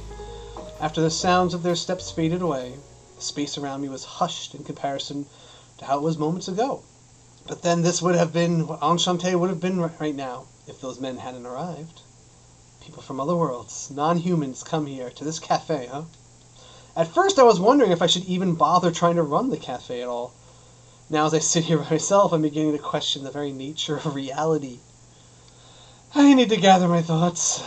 After the sounds of their steps faded away, the space around me was hushed in comparison to how it was moments ago. But then this would have been what Enchanté would have been right now if those men hadn't arrived. People from other worlds, non-humans, come here to this cafe, huh? At first I was wondering if I should even bother trying to run the cafe at all. Now as I sit here by myself, I'm beginning to question the very nature of reality. I need to gather my thoughts.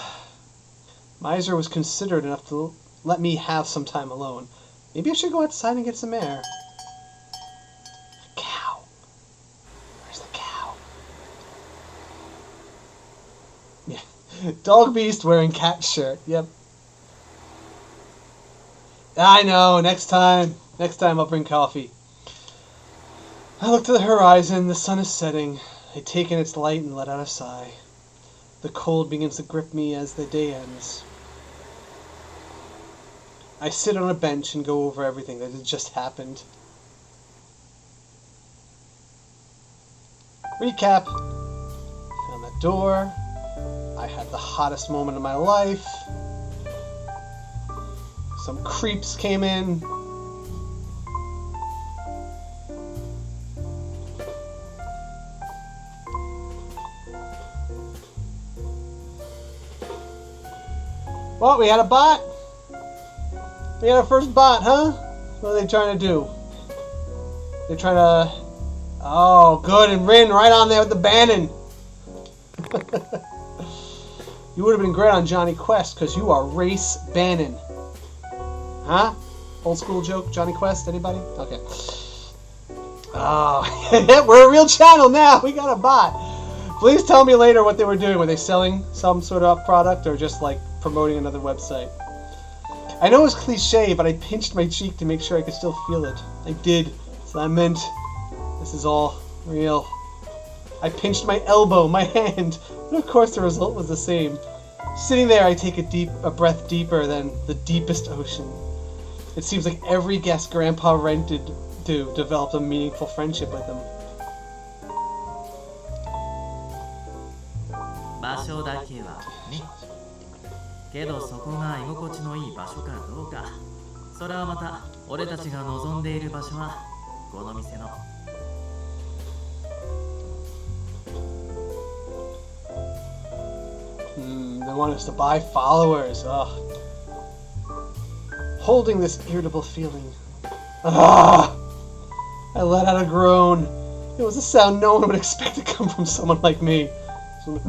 Miser was considerate enough to let me have some time alone. Maybe I should go outside and get some air. A cow. Where's the cow? Yeah. Dog beast wearing cat shirt. Yep. I know. Next time I'll bring coffee. I look to the horizon. The sun is setting. I take in its light and let out a sigh. The cold begins to grip me as the day ends. I sit on a bench and go over everything that had just happened. Recap. Found that door. I had the hottest moment of my life. Some creeps came in. Well, we had a bot. We had our first bot, huh? What are they trying to do? They're trying to... Oh, good, and Rin right on there with the Bannon. You would have been great on Johnny Quest, because you are Race Bannon. Huh? Old school joke, Johnny Quest, anybody? Okay. Oh, we're a real channel now. We got a bot. Please tell me later what they were doing. Were they selling some sort of product or just like promoting another website? I know it's cliche, but I pinched my cheek to make sure I could still feel it. I did. So I meant this is all real. I pinched my elbow, my hand, but of course the result was the same. Sitting there, I take a breath deeper than the deepest ocean. It seems like every guest Grandpa rented to developed a meaningful friendship with him. 場所だけはね。けどそこが居心地のいい場所かどうか、それはまた俺たちが望んでいる場所はこの店の。They want us to buy followers. Ugh. Holding this irritable feeling. Ah! I let out a groan. It was a sound no one would expect to come from someone like me. What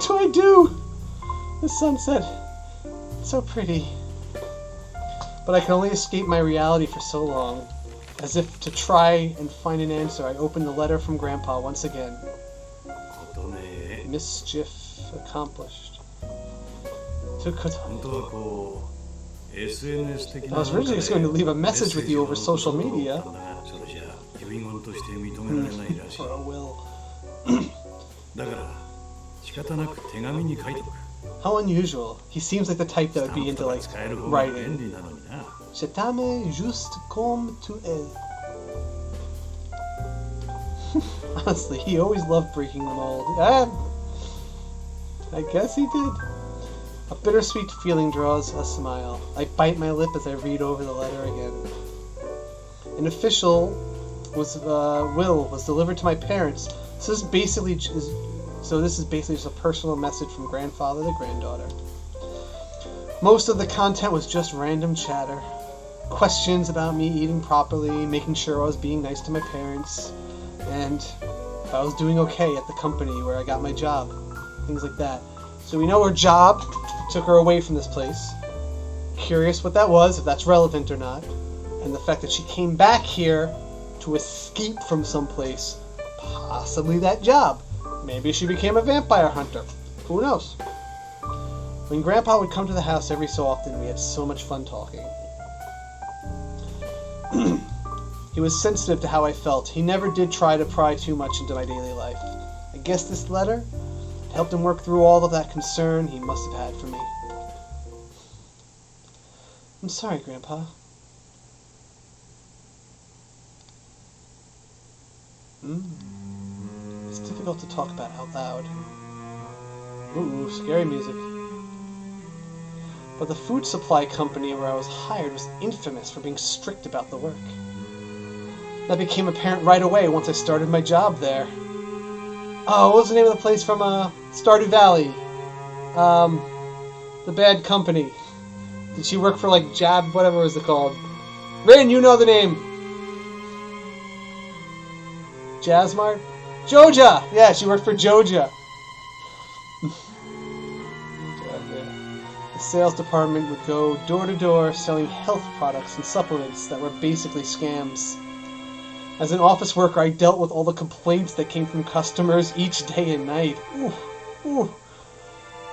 do I do? The sunset. It's so pretty. But I can only escape my reality for so long. As if to try and find an answer, I opened the letter from Grandpa once again. Mischief accomplished. I was originally just going to leave a message with you over social media. For a will. How unusual. He seems like the type that would be into like writing. Je t'aime juste comme tu es. Honestly, he always loved breaking the mold. I guess he did. A bittersweet feeling draws a smile. I bite my lip as I read over the letter again. An official will was delivered to my parents. So this is basically just a personal message from grandfather to granddaughter. Most of the content was just random chatter. Questions about me eating properly, making sure I was being nice to my parents, and if I was doing okay at the company where I got my job. Things like that. So we know her job took her away from this place. Curious what that was, if that's relevant or not. And the fact that she came back here to escape from someplace, possibly that job. Maybe she became a vampire hunter. Who knows? When Grandpa would come to the house every so often, we had so much fun talking. He was sensitive to how I felt. He never did try to pry too much into my daily life. I guess this letter helped him work through all of that concern he must have had for me. I'm sorry, Grandpa. It's difficult to talk about out loud. Ooh, scary music. But the food supply company where I was hired was infamous for being strict about the work. That became apparent right away once I started my job there. Oh, what was the name of the place from Stardew Valley? The bad company. Did she work for like Jab, whatever was it called? Rin, you know the name. Jazzmart? Joja! Yeah, she worked for Joja. The sales department would go door to door selling health products and supplements that were basically scams. As an office worker, I dealt with all the complaints that came from customers each day and night. Ooh.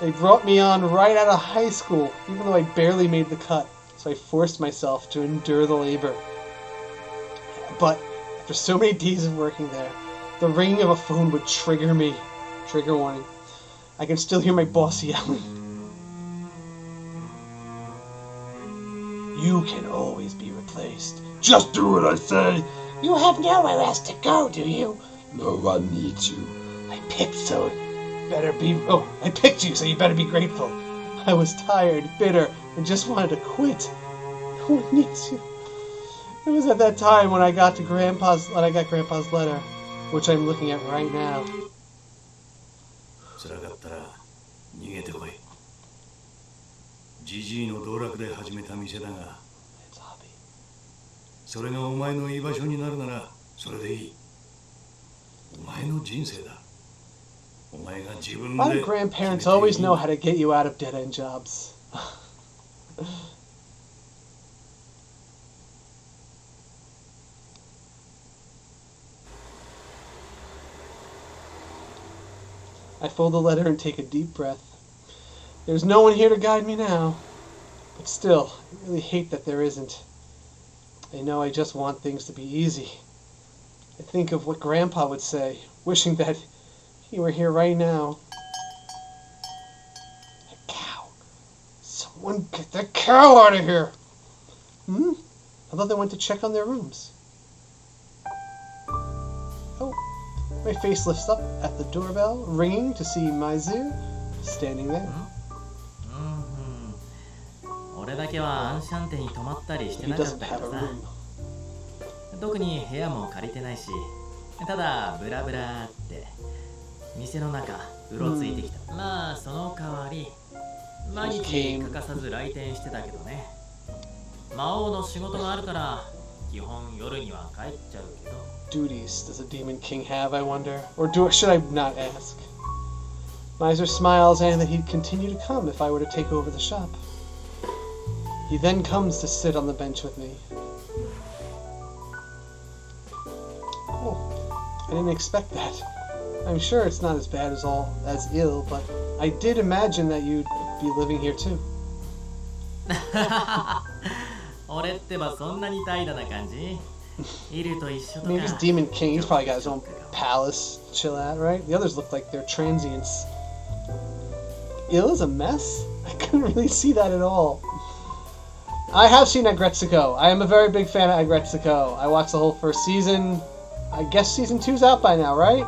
They brought me on right out of high school, even though I barely made the cut, so I forced myself to endure the labor. But after so many days of working there, the ringing of a phone would trigger me. Trigger warning. I can still hear my boss yelling. You can always be replaced. Just do what I say. You have nowhere else to go, do you? No one needs you. I picked you, so you better be grateful. I was tired, bitter, and just wanted to quit. No one needs you. It was at that time when I got Grandpa's letter, which I'm looking at right now. 辛かったら逃げてこい。ジジイの道楽で始めた店だが、それがお前の居場所になるならそれでいい。お前の人生だ。お前が自分で。My grandparents always know how to get you out of dead-end jobs. I fold the letter and take a deep breath. There's no one here to guide me now. But still, I really hate that there isn't. I know I just want things to be easy. I think of what Grandpa would say, wishing that he were here right now. A cow. Someone get that cow out of here! I thought they went to check on their rooms. Oh. My face lifts up at the doorbell, ringing to see Maizu standing there. 俺だけはアンシャンテに泊まったりしてなかったからさ。特に部屋も借りてないし、ただブラブラって店の中うろついてきた。まあその代わり毎日欠かさず来店してたけどね。魔王の仕事があるから基本夜には帰っちゃうけど。Duties does a demon king have, I wonder? Or should I not ask? Miser smiles and that he'd continue to come if I were to take over the shop. He then comes to sit on the bench with me. Oh, I didn't expect that. I'm sure it's not as bad as ill, but I did imagine that you'd be living here too. 俺ってばそんなに怠惰な感じ? I mean, he's Demon King. He's probably got his own palace to chill at, right? The others look like they're transients. Ill is a mess? I couldn't really see that at all. I have seen Agretsuko. I am a very big fan of Agretsuko. I watched the whole first season. I guess season 2's out by now, right?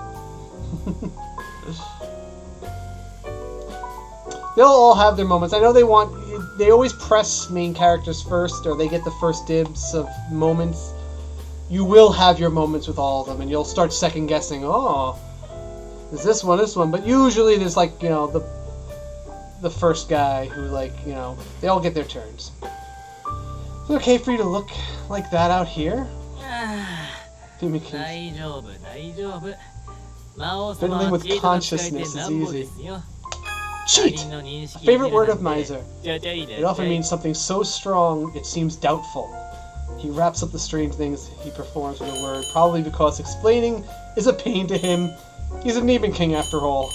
They'll all have their moments. I know they always press main characters first, or they get the first dibs of moments. You will have your moments with all of them, and you'll start second guessing, oh, is this one, but usually there's like, you know, the first guy who, like, you know, they all get their turns. Is it okay for you to look like that out here? Demon King. Fiddling with consciousness is easy. Cheat! A favorite word of Miser. It often means something so strong it seems doubtful. He wraps up the strange things he performs with a word, probably because explaining is a pain to him. He's a Demon King after all.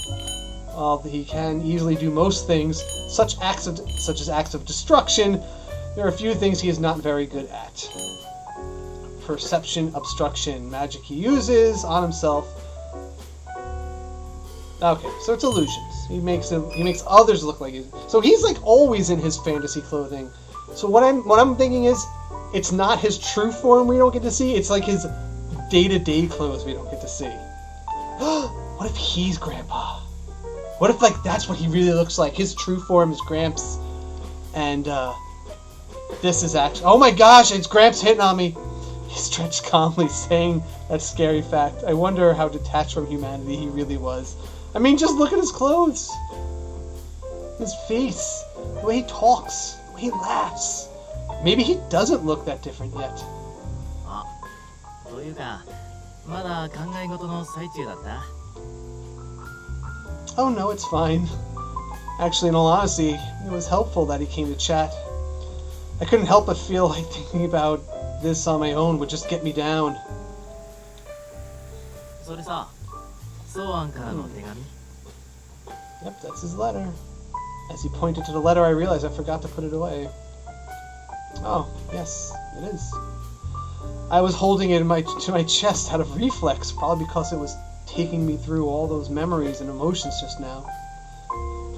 He can easily do most things, such as acts of destruction. There are a few things he is not very good at. Perception, obstruction, magic he uses on himself. Okay, so it's illusions. He makes others look like so he's like always in his fantasy clothing. So what I'm thinking is, it's not his true form we don't get to see. It's like his day-to-day clothes we don't get to see. What if he's Grandpa? What if, like, that's what he really looks like? His true form is Gramps, and this is actually... Oh my gosh, it's Gramps hitting on me! He stretched calmly, saying that scary fact. I wonder how detached from humanity he really was. I mean, just look at his clothes. His face, the way he talks, the way he laughs. Maybe he doesn't look that different yet. Oh no, it's fine. Actually, in all honesty, it was helpful that he came to chat. I couldn't help but feel like thinking about this on my own would just get me down. Yep, that's his letter. As he pointed to the letter, I realized I forgot to put it away. Oh, yes, it is. I was holding it to my chest out of reflex, probably because it was taking me through all those memories and emotions just now.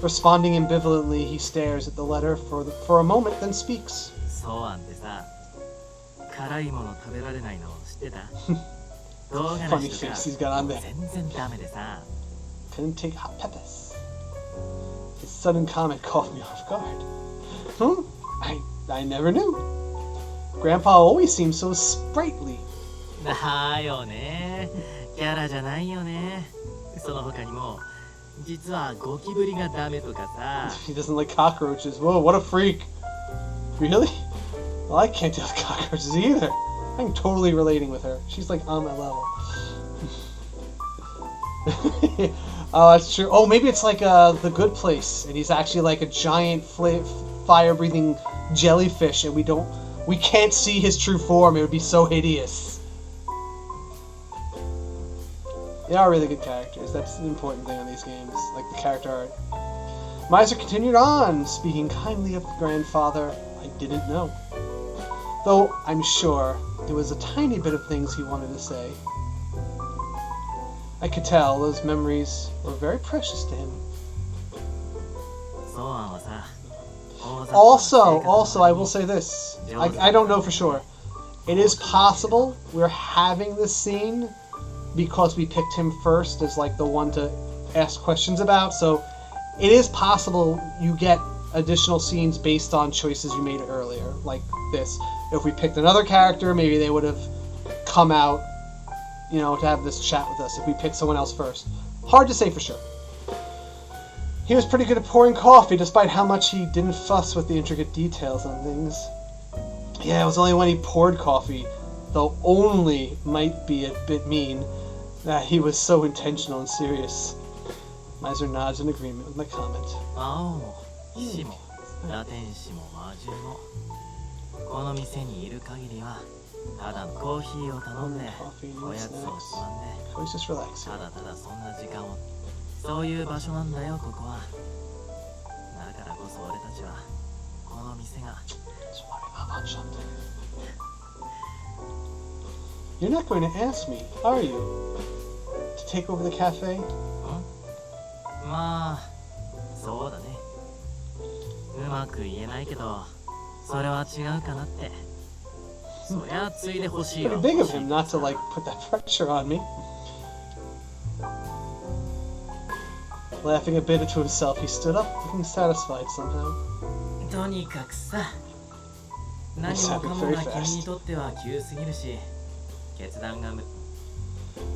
Responding ambivalently, he stares at the letter for a moment, then speaks. そうあんってさ、辛いもの食べられないの知ってた？唐辛 Funny 子と face he's か got on there. 全然ダメでさ。 Couldn't take hot peppers. His sudden comment caught me off guard. I never knew. Grandpa always seemed so sprightly. だよね。キャラじゃないよね。その他にも、実はゴキブリがダメとかさ。He doesn't like cockroaches. Whoa, what a freak. Really? Well, I can't deal with cockroaches either. I'm totally relating with her. She's like on my level. Oh, that's true. Oh, maybe it's like The Good Place, and he's actually like a giant fire-breathing jellyfish, and we can't see his true form. It would be so hideous. They are really good characters. That's the important thing on these games, like the character art. Miser continued on, speaking kindly of the grandfather I didn't know. Though I'm sure there was a tiny bit of things he wanted to say. I could tell those memories were very precious to him. Also, I will say this. I don't know for sure. It is possible we're having this scene because we picked him first as like the one to ask questions about. So it is possible you get additional scenes based on choices you made earlier, like this. If we picked another character, maybe they would have come out, you know, to have this chat with us if we picked someone else first. Hard to say for sure. He was pretty good at pouring coffee, despite how much he didn't fuss with the intricate details on things. Yeah, it was only when he poured coffee, though only might be a bit mean, that he was so intentional and serious. Miser nods in agreement with my comment. 死もラテン師も魔獣もこの店にいる限りはただのコーヒーを頼んでおやつをつまんでただただそんな時間をそういう場所なんだよここはだからこそ俺たちはこの店が You're not going to ask me, are you? To take over the cafe? まあそうだねうまく言えないけどそれは違うかなってそりゃついでほしいよ Pretty big of him not to like put that pressure on me. Laughing a bit to himself, he stood up, looking satisfied somehow. とにかくさ何もかもが君にとっては急すぎるし決断が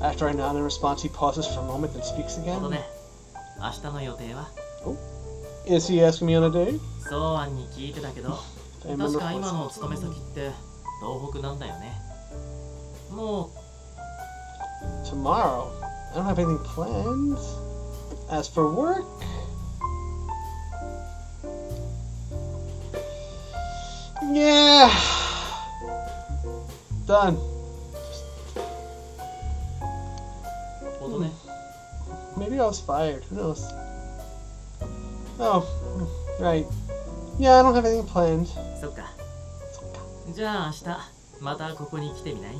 After I nod in response, he pauses for a moment, then speaks again. 明日の予定は Is he asking me on a date? そうあんに聞いてたけど確か今の勤め先って東北なんだよねもう Tomorrow? I don't have anything planned. As for work? Yeah. Done. Maybe I was fired. Who knows? Oh, right. Yeah, I don't have anything planned. そっかじゃあ明日またここに来てみない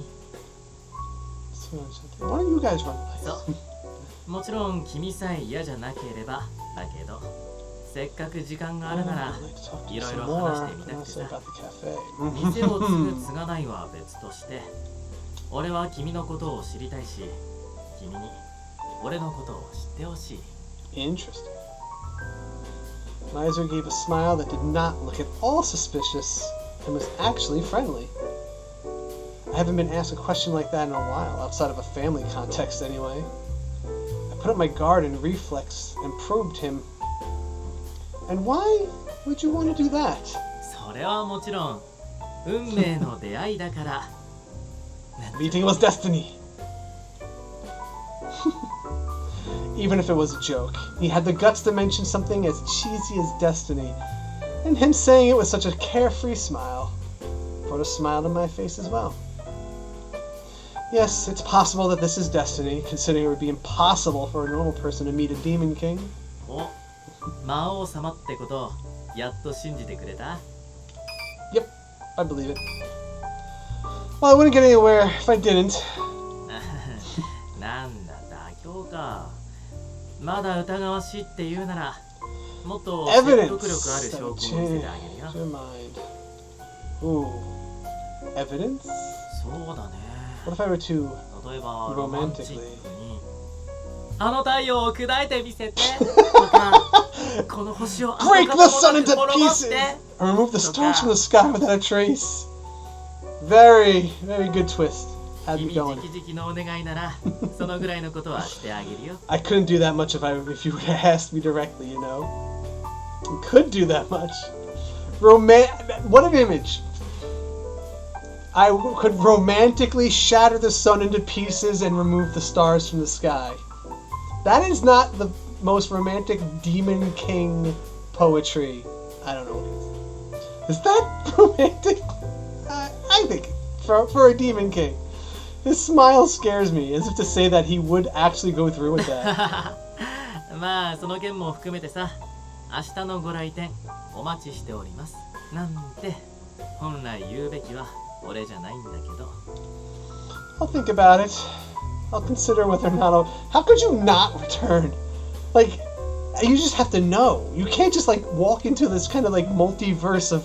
Why don't you guys run the place? そうもちろん君さえ嫌じゃなければだけどせっかく時間があるならいろいろ話してみたくてさ店を継ぐ継がないは別として俺は君のことを知りたいし君に俺のことを知ってほしい Interesting. Miser gave a smile that did not look at all suspicious and was actually friendly. I haven't been asked a question like that in a while, outside of a family context anyway. I put up my guard in reflex and probed him. And why would you want to do that? それはもちろん運命の出会いだから Meeting was destiny. Even if it was a joke, he had the guts to mention something as cheesy as destiny, and him saying it with such a carefree smile brought a smile to my face as well. Yes, it's possible that this is destiny, considering it would be impossible for a normal person to meet a demon king. お、魔王様ってことやっと信じてくれた Yep, I believe it. Well, I wouldn't get anywhere if I didn't. なんだ妥協かまだ疑わしいって言うならもっと説得力ある証拠を見せてあげるよ Your mind. Ooh. Evidence? そうだね。 What if I were to 例えばロマンチック romantically? にあの太陽を砕いてみせてとかこの星を Break the sun 跡 into 形もなく滅ぼし pieces! て Or remove the stars from the sky without a trace. Very, very good twist. How'd you 君 going? 直々のお願いならそのぐらいのことはしてあげるよ I couldn't do that much if you would have asked me directly, you know? You could do that much. What an image. I could romantically shatter the sun into pieces and remove the stars from the sky. That is not the most romantic Demon King poetry. I don't know what it is. Is that romantic? I think for a Demon King. His smile scares me, as if to say that he would actually go through with that. まあその件も含めてさ明日のご来店お待ちしておりますなんて本来言うべきは俺じゃないんだけど I'll think about it. I'll consider whether or not How could you not return? Like, you just have to know. You can't just, like, walk into this kind of, like, multiverse of,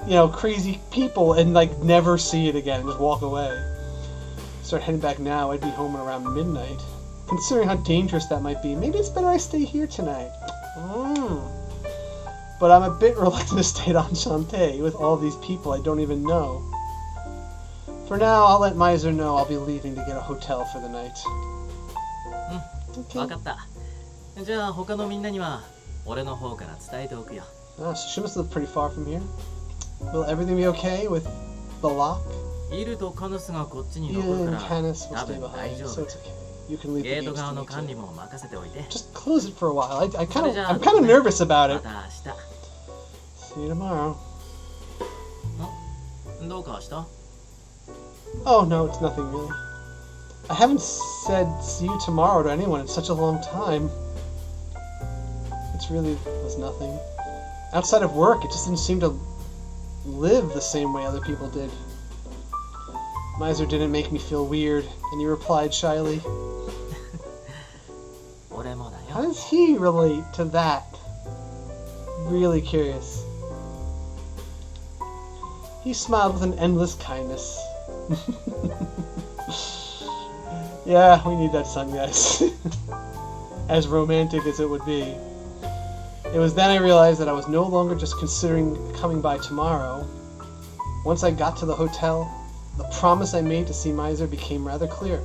you know, crazy people and, like, never see it again and just walk away. Start heading back now, I'd be home at around midnight. Considering how dangerous that might be, maybe it's better I stay here tonight. But I'm a bit reluctant to stay at Enchanté with all these people I don't even know. For now, I'll let Miser know I'll be leaving to get a hotel for the night. 分かったじゃあ他のみんなには俺の方から伝えておくよ Ah, so she must live pretty far from here. Will everything be okay with the lock? イルとカヌスがこっちに Ela 残るか and ら Canis will 多 stay 分大 behind, 丈 so 夫 it's okay. You can leave ゲ the ート gates 側 to の me 管理 too. も任せておいて Just close it for a while. I'm それじゃあ kind of nervous about ま it. た明 See you tomorrow. 日どうかした Oh no, it's nothing really. I haven't said see you tomorrow to anyone in such a long time. It really was nothing. Outside of work, it just didn't seem to live the same way other people did. Miser didn't make me feel weird, and he replied shyly. 俺もだ How よ does he relate to that? Really curious. He smiled with an endless kindness. Yeah, we need that sun, guys. As romantic as it would be. It was then I realized that I was no longer just considering coming by tomorrow. Once I got to the hotel, the promise I made to see Miser became rather clear.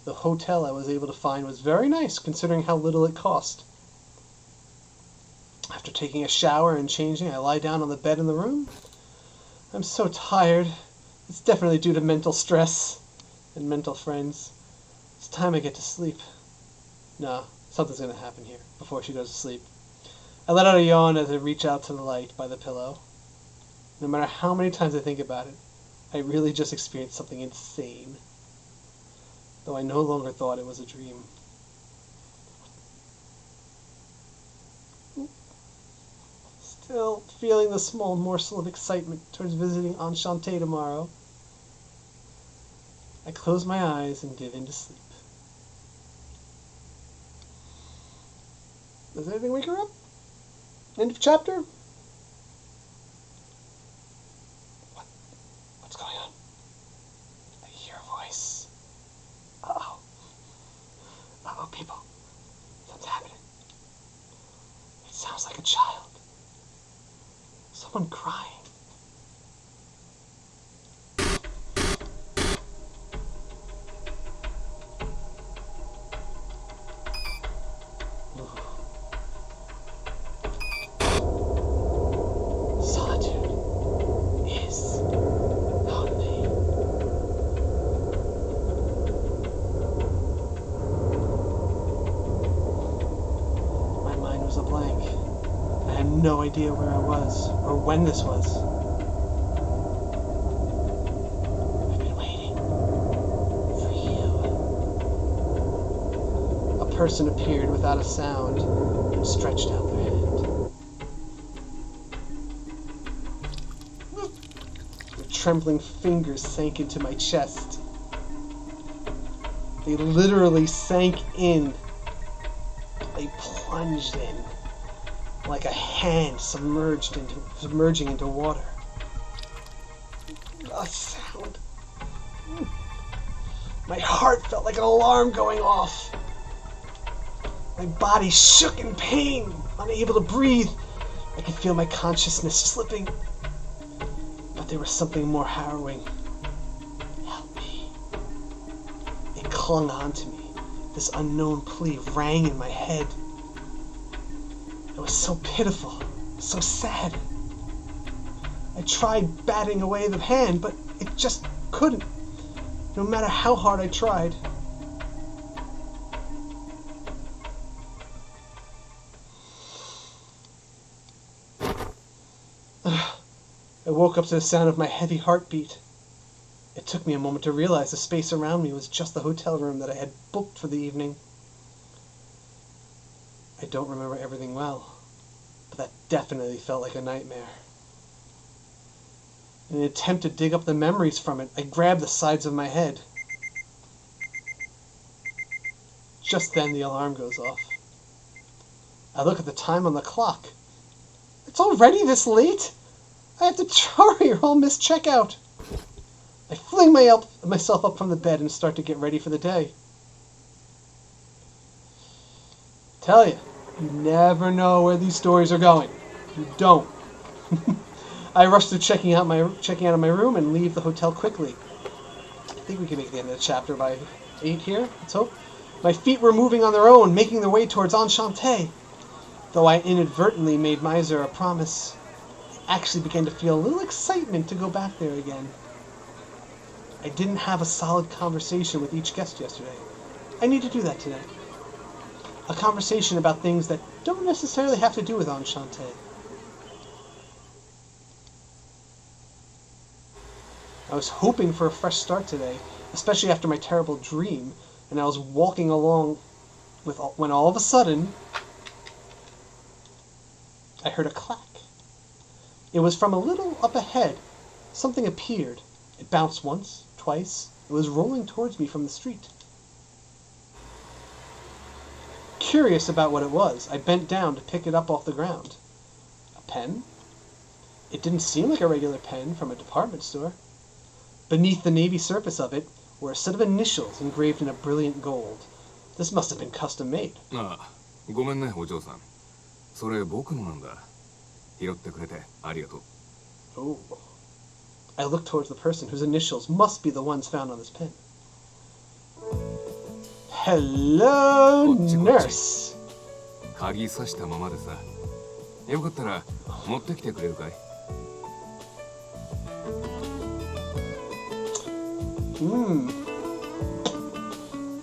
The hotel I was able to find was very nice, considering how little it cost. After taking a shower and changing, I lie down on the bed in the room. I'm so tired. It's definitely due to mental stress and mental friends. It's time I get to sleep. No, something's gonna happen here before she goes to sleep. I let out a yawn as I reach out to the light by the pillow. No matter how many times I think about it, I really just experienced something insane. Though I no longer thought it was a dream. Still feeling the small morsel of excitement towards visiting Enchanté tomorrow. I close my eyes and give in to sleep. Does anything wake her up? End of chapter? What's going on? I hear a voice. Uh-oh. Uh-oh, people. Something's happening. It sounds like a child. Someone crying. Solitude is lonely. My mind was a blank. I had no idea where I was, or when this was. I've been waiting for you. A person appeared without a sound and stretched out their hand. Their trembling fingers sank into my chest. They literally sank in. They plunged in. like a hand submerging into water. A sound. My heart felt like an alarm going off. My body shook in pain, unable to breathe. I could feel my consciousness slipping. But there was something more harrowing. Help me. It clung on to me. This unknown plea rang in my head. It was so pitiful, so sad. I tried batting away the hand, but it just couldn't, no matter how hard I tried. I woke up to the sound of my heavy heartbeat. It took me a moment to realize the space around me was just the hotel room that I had booked for the evening. I don't remember everything well, but that definitely felt like a nightmare. In an attempt to dig up the memories from it, I grabbed the sides of my head. Just then the alarm goes off. I look at the time on the clock. It's already this late? I have to hurry or I'll miss checkout. I fling myself up from the bed and start to get ready for the day. Tell you, you never know where these stories are going. You don't. I rush through checking out of my room and leave the hotel quickly. I think we can make the end of the chapter by 8 here. Let's hope. My feet were moving on their own, making their way towards Enchenté. Though I inadvertently made Miser a promise, I actually began to feel a little excitement to go back there again. I didn't have a solid conversation with each guest yesterday. I need to do that today. A conversation about things that don't necessarily have to do with Enchanté. I was hoping for a fresh start today, especially after my terrible dream, and I was walking along when all of a sudden I heard a clack. It was from a little up ahead. Something appeared. It bounced once, twice. It was rolling towards me from the street. Curious about what it was, I bent down to pick it up off the ground. A pen? It didn't seem like a regular pen from a department store. Beneath the navy surface of it were a set of initials engraved in a brilliant gold. This must have been custom made. ああ、ごめんね、お嬢さん。それ僕のなんだ。拾ってくれてありがとう。Oh. I looked towards the person whose initials must be the ones found on this pen. Hello, nurse. 鍵刺したままでさ。よかったら持ってきてくれるかい？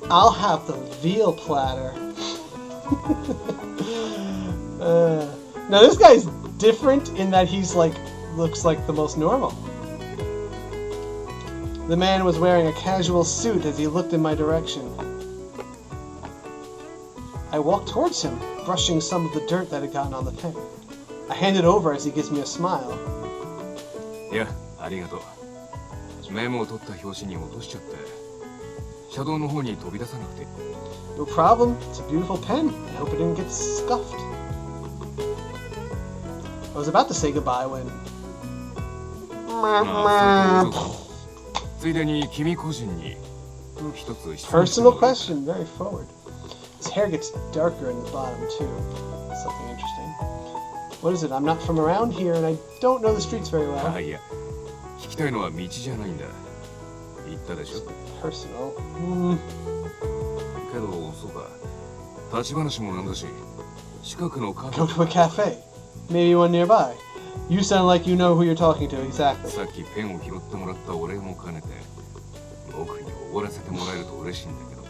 I'll have the veal platter. Now this guy's different in that he's looks like the most normal. The man was wearing a casual suit as he looked in my direction. I walked towards him, brushing some of the dirt that had gotten on the pen. I hand it over as he gives me a smile. いや、ありがとう。メモを取った表紙に落としちゃって、車道の方に飛び出さなくて。No problem. It's a beautiful pen. I hope it didn't get scuffed. I was about to say goodbye when... ついでに君個人に一つ質問。 Personal question, very forward. His hair gets darker in the bottom too. Something interesting. What is it? I'm not from around here and I don't know the streets very well. あ、いや、聞きたいのは道じゃないんだ。言ったでしょ。Personal. けどそうか。立ち話もなんだし、近くのカフェ。 Go to a cafe. Maybe one nearby. You sound like you know who you're talking to, exactly. さっきペンを拾ってもらったお礼も兼ねて、僕におごらせてもらえると嬉しいんだけど。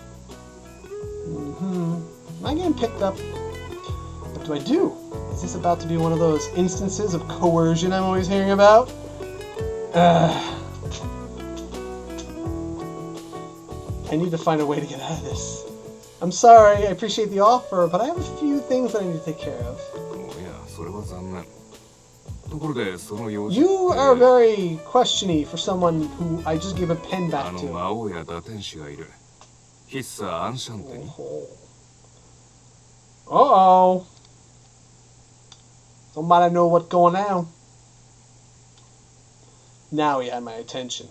Am I getting picked up? What do I do? Is this about to be one of those instances of coercion I'm always hearing about? I need to find a way to get out of this. I'm sorry, I appreciate the offer, but I have a few things that I need to take care of. いや、それは残念。ところで、その用事。You are very questiony for someone who I just gave a pen back あの to. 魔王や打天使がいる。喫茶アンシャンテに。Uh-oh. Somebody know what's going on. Now he had my attention.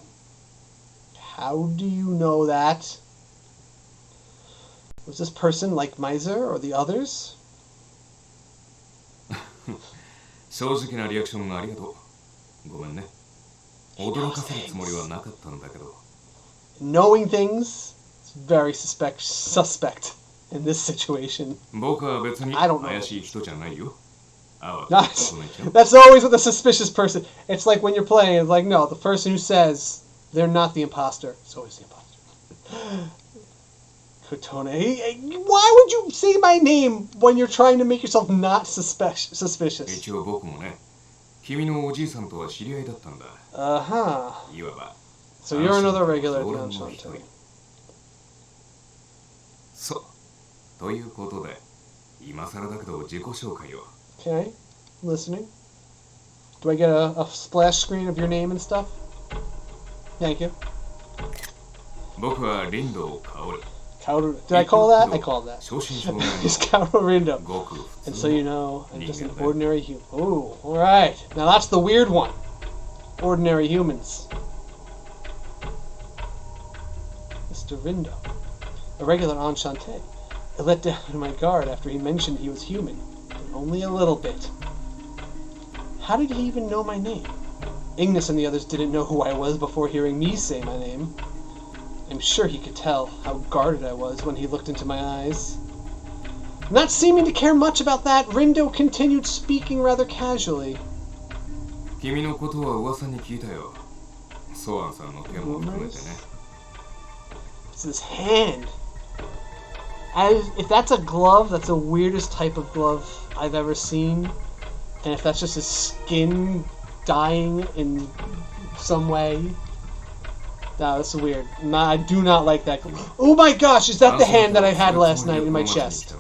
How do you know that? Was this person like Miser or the others? 正直なリアクションありがとう。ごめんね。驚かせるつもりはなかったんだけど。Knowing things is very suspect in this situation. 僕は別に怪しい人じゃないよ。Nice. That's always with a suspicious person. It's like when you're playing, it's like, no, the person who says they're not the imposter is always the imposter. Kotone, why would you say my name when you're trying to make yourself not suspicious? 一応僕もね、君のおじいさんとは知り合いだったんだ。いわば。So you're another regular at the Enchanté. そう。ということで、今更だけど自己紹介を。Okay, listening. Do I get a splash screen of your name and stuff? Thank you. 僕はリンドウカオル。Did I call that? I called that. 正真正銘の He's Kaoru Rindo. ごく And so you know, I'm just an ordinary human. Ooh, alright. Now that's the weird one. Ordinary humans. Mr. Rindo. A regular Enchanté. I let down my guard after he mentioned he was human. Only a little bit. How did he even know my name? Ignis and the others didn't know who I was before hearing me say my name. I'm sure he could tell how guarded I was when he looked into my eyes. Not seeming to care much about that, Rindo continued speaking rather casually. 君のことは噂に聞いたよ。ソアンさんの件も含めてね。It's his hand. If that's a glove, that's the weirdest type of glove I've ever seen. And if that's just his skin dying in some way. No, that's weird. I do not like that. Oh my gosh, is that the hand that I had last night in my chest?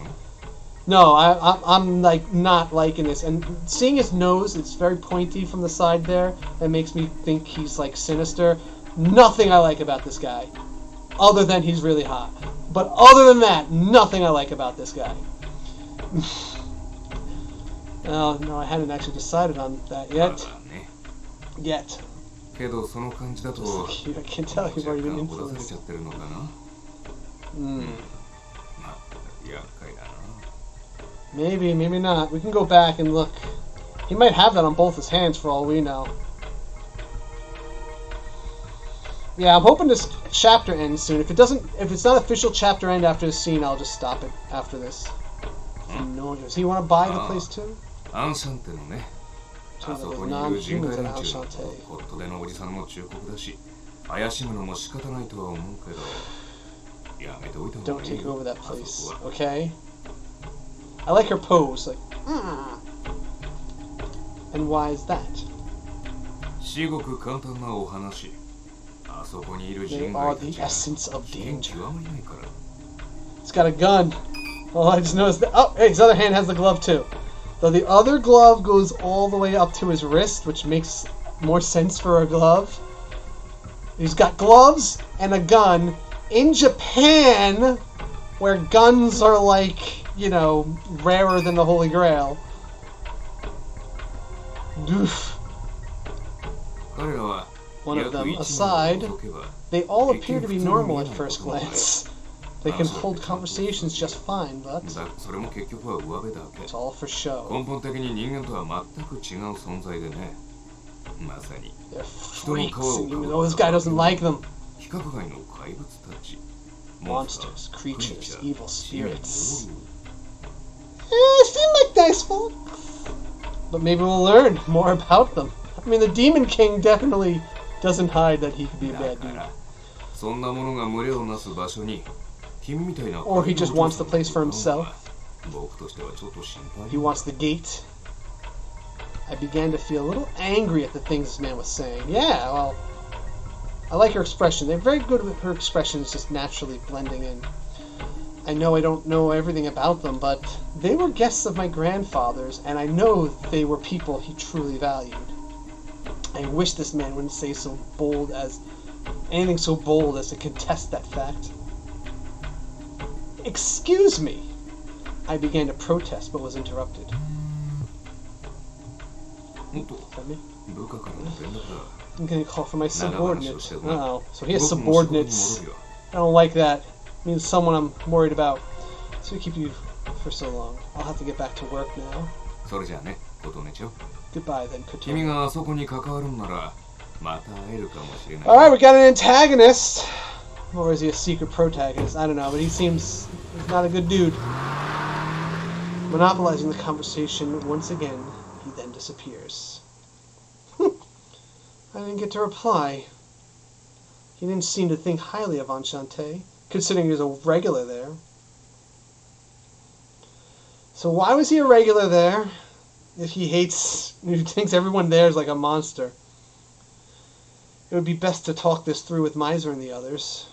No, I'm like not liking this. And seeing his nose, it's very pointy from the side there. That makes me think he's like sinister. Nothing I like about this guy. Other than he's really hot. But other than that, nothing I like about this guy. Oh, no, I hadn't actually decided on that yet. Yet. I can tell you've already been influenced. Maybe, maybe not. We can go back and look. He might have that on both his hands for all we know. Yeah, I'm hoping this chapter ends soon. If it's not official chapter end after this scene, I'll just stop it after this. No, does he want to buy the place too? アンシャンテのね。あそこにいる人外連中のホットでのおじさんも忠告だし、怪しむのも仕方ないとは思うけど、やめておいた方がいいよ。 Don't take over that place, okay? I like her pose, like, And why is that? 至極簡単なお話。あそこにいる They 人 are 外 the たち essence of 危険 danger. 極まりないから。 He's got a gun. Oh, I just noticed that. Oh, hey, his other hand has the glove too. Though the other glove goes all the way up to his wrist, which makes more sense for a glove. He's got gloves and a gun in Japan, where guns are like, you know, rarer than the Holy Grail. Oof. One of them aside, they all appear to be normal at first glance. They can hold conversations just fine, but it's all for show. 根本的に人間とは全く違う存在でね。まさに They're freaks, and even though this guy doesn't like them. 規格外の怪物たち。 Monsters, creatures, evil spirits. Seem like nice folk. But maybe we'll learn more about them. I mean, the Demon King definitely doesn't hide that he could be a bad dude. そんなものが群れをなす場所に。 Or he just wants the place for himself. 僕としてはちょっと心配。 He wants the gate. I began to feel a little angry at the things this man was saying. Yeah, well, I like her expression. They're very good with her expressions just naturally blending in. I know I don't know everything about them, but they were guests of my grandfather's, and I know they were people he truly valued. I wish this man wouldn't say anything so bold as to contest that fact. Excuse me! I began to protest, but was interrupted. もっと Is that me? 部下からの連絡だ。 I'm getting a call from my subordinate. 長話をしてるな。 Uh-oh. So he has 僕も仕事に subordinates. 戻るよ。 I don't like that. It means someone I'm worried about. So we keep you for so long. I'll have to get back to work now. それじゃあね、琴音ちゃん。 Goodbye then, 君 Kotomi. があそこに関わるんなら、また会えるかもしれない。 Alright, we got an antagonist. Or is he a secret protagonist? I don't know, but he seems not a good dude. Monopolizing the conversation once again, he then disappears. I didn't get to reply. He didn't seem to think highly of Enchanté, considering he was a regular there. So why was he a regular there if he thinks everyone there is like a monster? It would be best to talk this through with Miser and the others.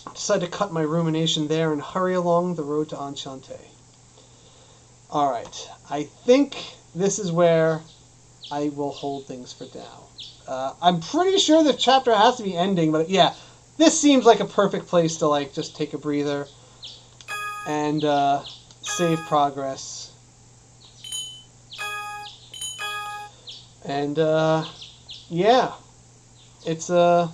I decided to cut my rumination there and hurry along the road to Enchanté. Alright, I think this is where I will hold things for now. I'm pretty sure the chapter has to be ending, but yeah, this seems like a perfect place to like just take a breather and save progress. And yeah, it's a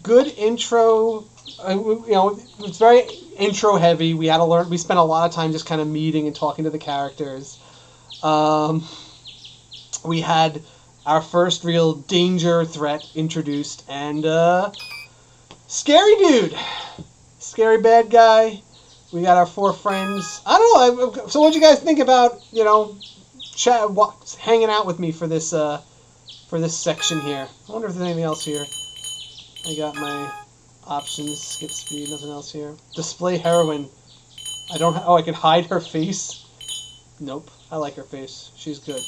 good intro. It's very intro heavy. We had to learn. We spent a lot of time just kind of meeting and talking to the characters. We had our first real danger threat introduced, and scary dude, scary bad guy. We got our 4 friends. I don't know. So, what do you guys think about hanging out with me for this section here? I wonder if there's anything else here. I got my options, skip speed, nothing else here. Display heroine. I don't. I can hide her face. Nope. I like her face. She's good.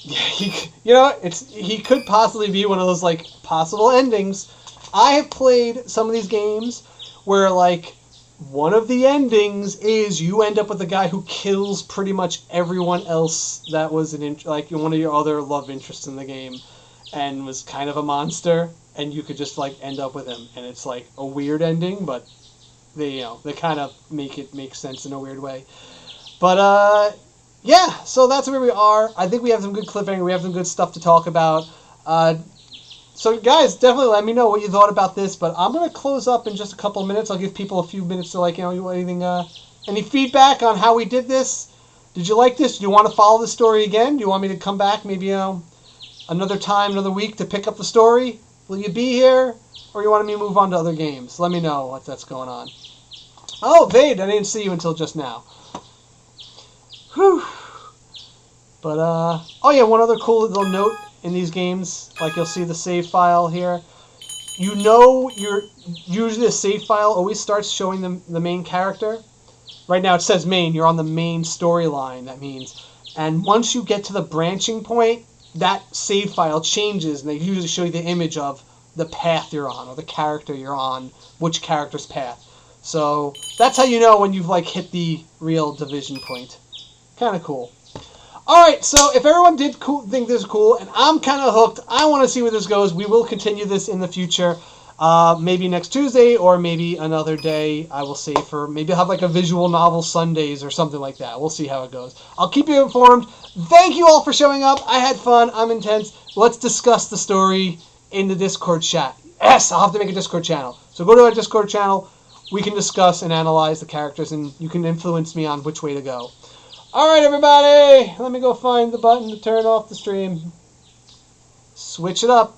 He could possibly be one of those like possible endings. I have played some of these games where like one of the endings is you end up with a guy who kills pretty much everyone else that was one of your other love interests in the game, and was kind of a monster, and you could just like end up with him, and it's like a weird ending, but they kind of make it make sense in a weird way. But yeah, so that's where we are. I think we have some good cliffhanger. We have some good stuff to talk about. So guys, definitely let me know what you thought about this. But I'm gonna close up in just a couple of minutes. I'll give people a few minutes to any feedback on how we did this. Did you like this? Do you want to follow the story again? Do you want me to come back maybe another time, another week to pick up the story? Will you be here, or you want me to move on to other games? Let me know what that's going on. Oh, Vade, I didn't see you until just now. Whew. But, oh yeah, one other cool little note in these games, like you'll see the save file here. Usually the save file always starts showing the main character. Right now it says main, you're on the main storyline, that means. And once you get to the branching point, that save file changes, and they usually show you the image of the path you're on, or the character you're on, which character's path. So, that's how you know when you've, like, hit the real division point. Kind of cool. Alright, so if everyone did think this is cool, and I'm kind of hooked, I want to see where this goes. We will continue this in the future. Maybe next Tuesday, or maybe another day, I will say, for maybe I'll have like a visual novel Sundays or something like that. We'll see how it goes. I'll keep you informed. Thank you all for showing up. I had fun. I'm intense. Let's discuss the story in the Discord chat. Yes, I'll have to make a Discord channel. So go to our Discord channel. We can discuss and analyze the characters, and you can influence me on which way to go. Alright, everybody. Let me go find the button to turn off the stream. Switch it up.